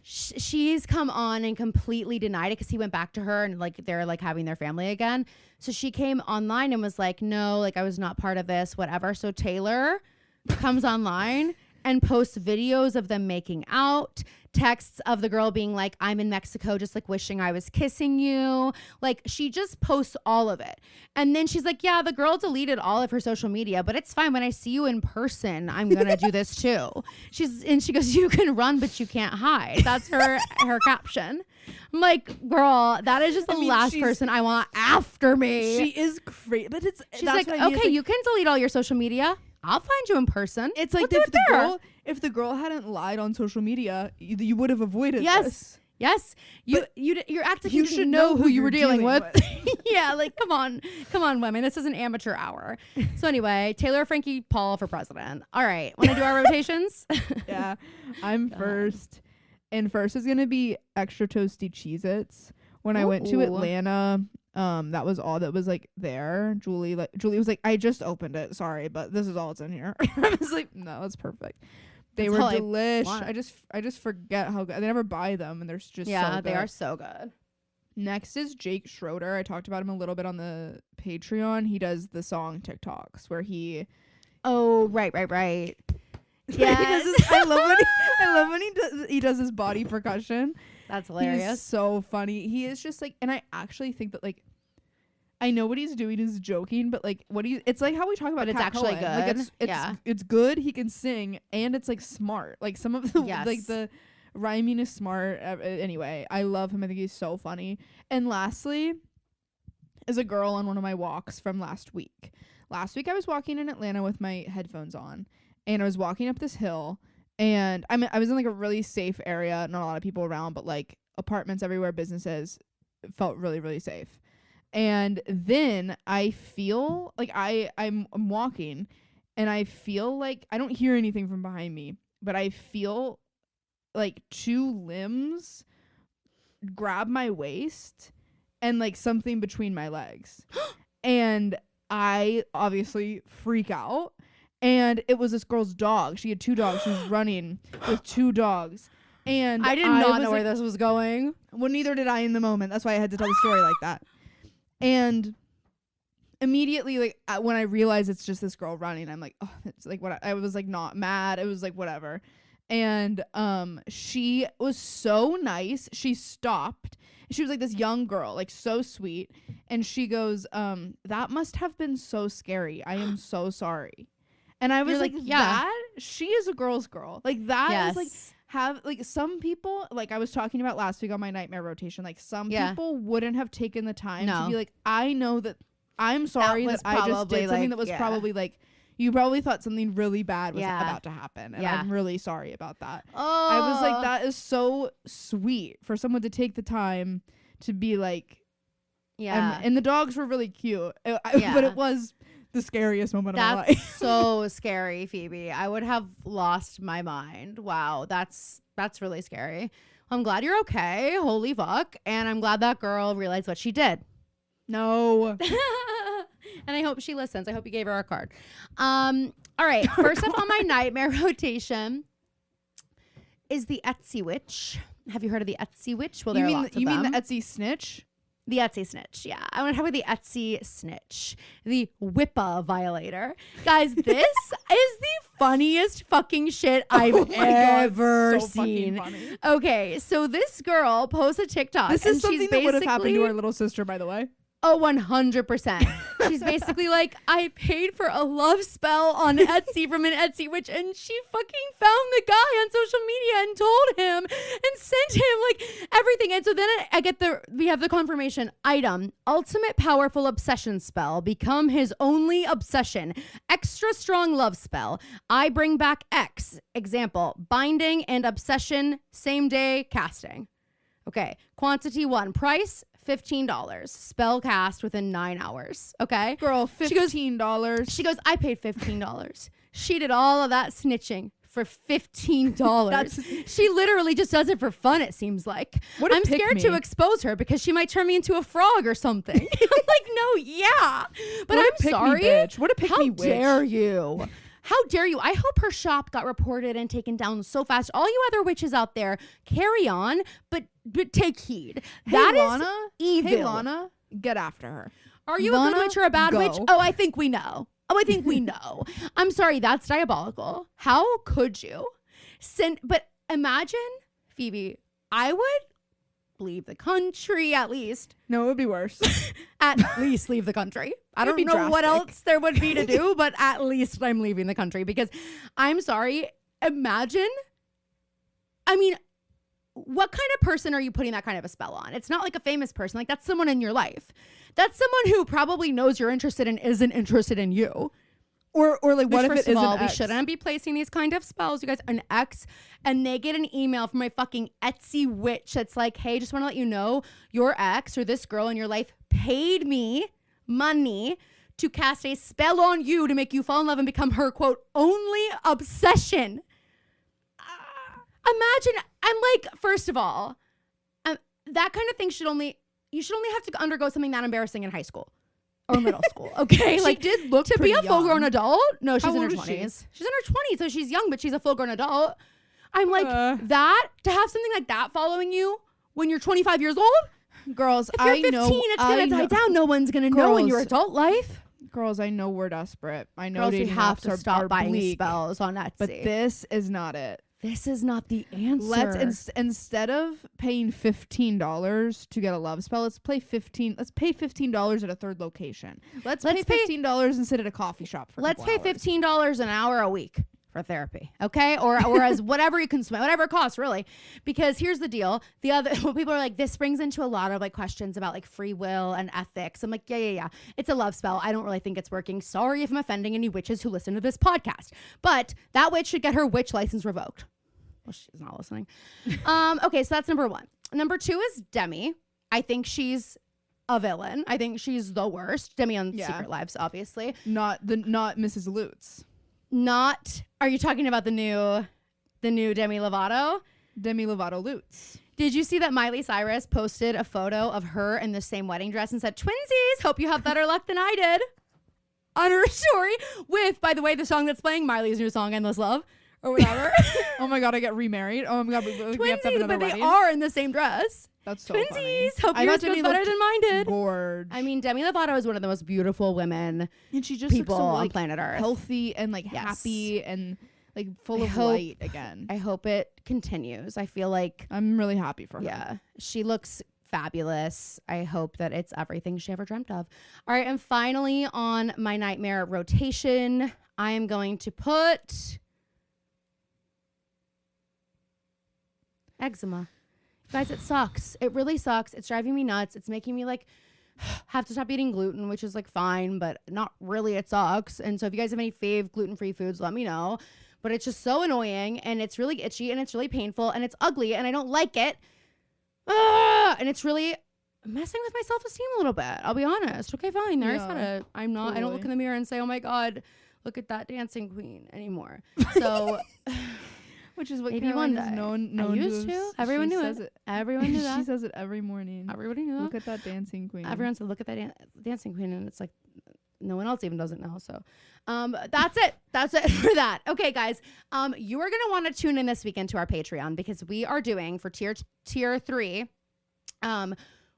she's come on and completely denied it because he went back to her and like they're like having their family again. So she came online and was like, no, like I was not part of this, whatever. So Taylor comes online and posts videos of them making out, texts of the girl being like, I'm in Mexico, just like wishing I was kissing you. Like she just posts all of it. And then she's like, yeah, the girl deleted all of her social media, but it's fine. When I see you in person, I'm going to do this too. She goes, you can run, but you can't hide. That's her caption. I'm like, girl, that is just the last person I want after me. She is great, but she's like, okay, you can delete all your social media. I'll find you in person. It's like if the girl hadn't lied on social media, you would have avoided this. Yes. You're acting you should know who you were dealing with. Yeah, like come on, women. This is an amateur hour. So anyway, Taylor, Frankie, Paul for president. All right, want to do our rotations? Yeah, I'm first, and first is gonna be extra toasty Cheez-Its. When I went to Atlanta, that was all that was like there. Julie was like, I just opened it, sorry, but this is all that's in here. I was like, no, it's perfect. They were delish. I just forget how good. They never buy them, and they're just so good. They are so good. Next is Jake Schroeder. I talked about him a little bit on the Patreon. He does the song TikToks where he. Oh, right. Yes. I love when he does his body percussion. That's hilarious. He's so funny. He is just like, and I actually think that like, I know what he's doing is joking, but like it's like how we talk about it's actually Cohen. Good. Like it's good. He can sing, and it's like smart. Like some of the like the rhyming is smart. Anyway, I love him. I think he's so funny. And lastly, is a girl on one of my walks from last week. Last week I was walking in Atlanta with my headphones on, and I was walking up this hill, and I was in like a really safe area, not a lot of people around, but like apartments everywhere, businesses. It felt really, really safe. And then I feel like I'm walking, and I feel like I don't hear anything from behind me, but I feel like 2 limbs grab my waist and like something between my legs. And I obviously freak out. And it was this girl's dog. She had 2 dogs. She was running with 2 dogs. And I did not know where this was going. Well, neither did I in the moment. That's why I had to tell the story like that. And immediately, like, when I realized it's just this girl running, I'm like, oh, it's like what I was like not mad. It was like whatever. And she was so nice. She stopped. She was like this young girl, like so sweet. And she goes, that must have been so scary. I am so sorry. And I was like, yeah, that she is a girl's girl. Like that yes. is like have like some people, like I was talking about last week on my nightmare rotation, like some people wouldn't have taken the time to be like, I know that I'm sorry that I just did something that was probably like, you probably thought something really bad was about to happen. And I'm really sorry about that. Oh. I was like, that is so sweet for someone to take the time to be like, and the dogs were really cute. But it was the scariest moment of my life. That's so scary, Phoebe. I would have lost my mind. Wow, that's really scary. I'm glad you're okay. Holy fuck. And I'm glad that girl realized what she did. No. And I hope she listens. I hope you gave her a card. All right. First up on my nightmare rotation is the Etsy witch. Have you heard of the Etsy witch? Well, there are lots of them. You mean the Etsy snitch? The Etsy snitch, yeah. I want to talk about the Etsy snitch, the WIPA violator. Guys, this is the funniest fucking shit I've ever seen. Okay, so this girl posts a TikTok. This is something that would have happened to our little sister, by the way. Oh, 100%. She's basically like, I paid for a love spell on Etsy from an Etsy witch, and she fucking found the guy on social media and told him and sent him like everything. And so then we have the confirmation item, ultimate powerful obsession spell, become his only obsession, extra strong love spell. I bring back X. Example, binding and obsession, same day casting. Okay. Quantity 1, price $15. Spell cast within 9 hours. Okay. Girl, $15. She goes, I paid $15. She did all of that snitching for $15. She literally just does it for fun, it seems like. I'm scared to expose her because she might turn me into a frog or something. I'm like, no, yeah. But I'm sorry. Bitch. What a pick me witch. How dare you? How dare you? I hope her shop got reported and taken down so fast. All you other witches out there, carry on, but take heed. That is evil. Hey, Lana, get after her. Are you a good witch or a bad witch? Oh, I think we know. I'm sorry, that's diabolical. How could you? But imagine, Phoebe, I would leave the country at least. No, it would be worse. At least leave the country. I don't know what else there would be to do, but at least I'm leaving the country because I'm sorry. Imagine, I mean, what kind of person are you putting that kind of a spell on? It's not like a famous person. Like, that's someone in your life. That's someone who probably knows you're interested and isn't interested in you. Or like, what if it is an ex? We ex? shouldn't be placing these kind of spells, you guys. An ex, and they get an email from my fucking Etsy witch that's like, hey, just want to let you know your ex or this girl in your life paid me money to cast a spell on you to make you fall in love and become her, quote, only obsession. Imagine, I'm like, first of all, that kind of thing you should only have to undergo something that embarrassing in high school. Or middle school, okay? She did look to be a full-grown young. adult. No, she's How in her old is 20s. She's in her 20s, so she's young, but she's a full-grown adult. I'm like, that, to have something like that following you when you're 25 years old? Girls, if you're 15, it's going to die down. No one's going to know in your adult life. Girls, I know we're desperate. I know we have to stop buying bleak, spells on Etsy. But this is not it. This is not the answer. Let's instead of paying $15 to get a love spell, let's pay $15 at a third location. Let's pay $15 and sit at a coffee shop for Let's pay $15 an hour a week for therapy, okay? Or as whatever you can spend, whatever it costs, really. Because here's the deal. People are like, this brings into a lot of like questions about like free will and ethics. I'm like, yeah. It's a love spell. I don't really think it's working. Sorry if I'm offending any witches who listen to this podcast. But that witch should get her witch license revoked. Well, she's not listening. Okay, so that's number 1. Number 2 is Demi. I think she's a villain. I think she's the worst. Demi on Secret Lives, obviously. Not Mrs. Lutz. Are you talking about the new Demi Lovato? Demi Lovato Lutz. Did you see that Miley Cyrus posted a photo of her in the same wedding dress and said, "Twinsies, hope you have better luck than I did," on her story with, by the way, the song that's playing, Miley's new song, Endless Love, or whatever. Oh my God, I get remarried. Oh my God, we have to have another but wedding. they are in the same dress. That's so Twinsies, funny. hope yours goes better than mine did. Gorge. I mean, Demi Lovato is one of the most beautiful women and she just people looks so, on planet Earth. Healthy and like happy and like full of light again. I hope it continues. I feel like I'm really happy for her. Yeah, she looks fabulous. I hope that it's everything she ever dreamt of. All right, and finally on my nightmare rotation, I am going to put eczema. Guys, it sucks. It really sucks. It's driving me nuts. It's making me like have to stop eating gluten, which is like fine, but not really. It sucks. And so if you guys have any fave gluten-free foods, let me know. But it's just so annoying, and it's really itchy, and it's really painful, and it's ugly, and I don't like it. And it's really messing with my self-esteem a little bit. I'll be honest. Okay, fine. There, yeah, I said it. I don't look in the mirror and say, "Oh my God, look at that dancing queen" anymore. So, which is what Caroline is known I used to. Everyone knew it. Everyone knew that. She says it every morning. Everybody knew that. Look at that dancing queen. Everyone said, "Look at that dancing queen," and it's like no one else even doesn't know. So that's it. That's it for that. Okay, guys. You are going to want to tune in this weekend to our Patreon, because we are doing for tier 3.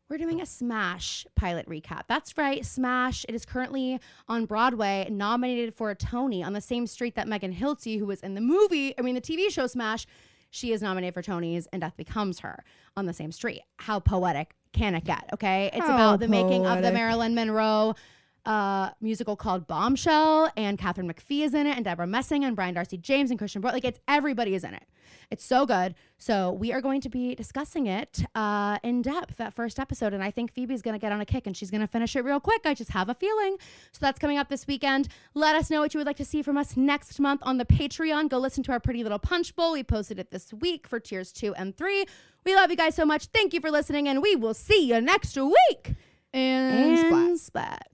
We're doing a Smash pilot recap. That's right, Smash. It is currently on Broadway, nominated for a Tony on the same street that Megan Hilty, who was in the TV show Smash, she is nominated for Tonys, and Death Becomes Her on the same street. How poetic can it get? Okay, it's about the making of the Marilyn Monroe musical called Bombshell, and Catherine McPhee is in it, and Deborah Messing, and Brian Darcy James, and Christian Broad. Like, everybody is in it. It's so good. So we are going to be discussing it in depth, that first episode, and I think Phoebe's going to get on a kick, and she's going to finish it real quick. I just have a feeling. So that's coming up this weekend. Let us know what you would like to see from us next month on the Patreon. Go listen to our Pretty Little Punch Bowl. We posted it this week for tiers 2 and 3. We love you guys so much. Thank you for listening, and we will see you next week. And splat. Splat.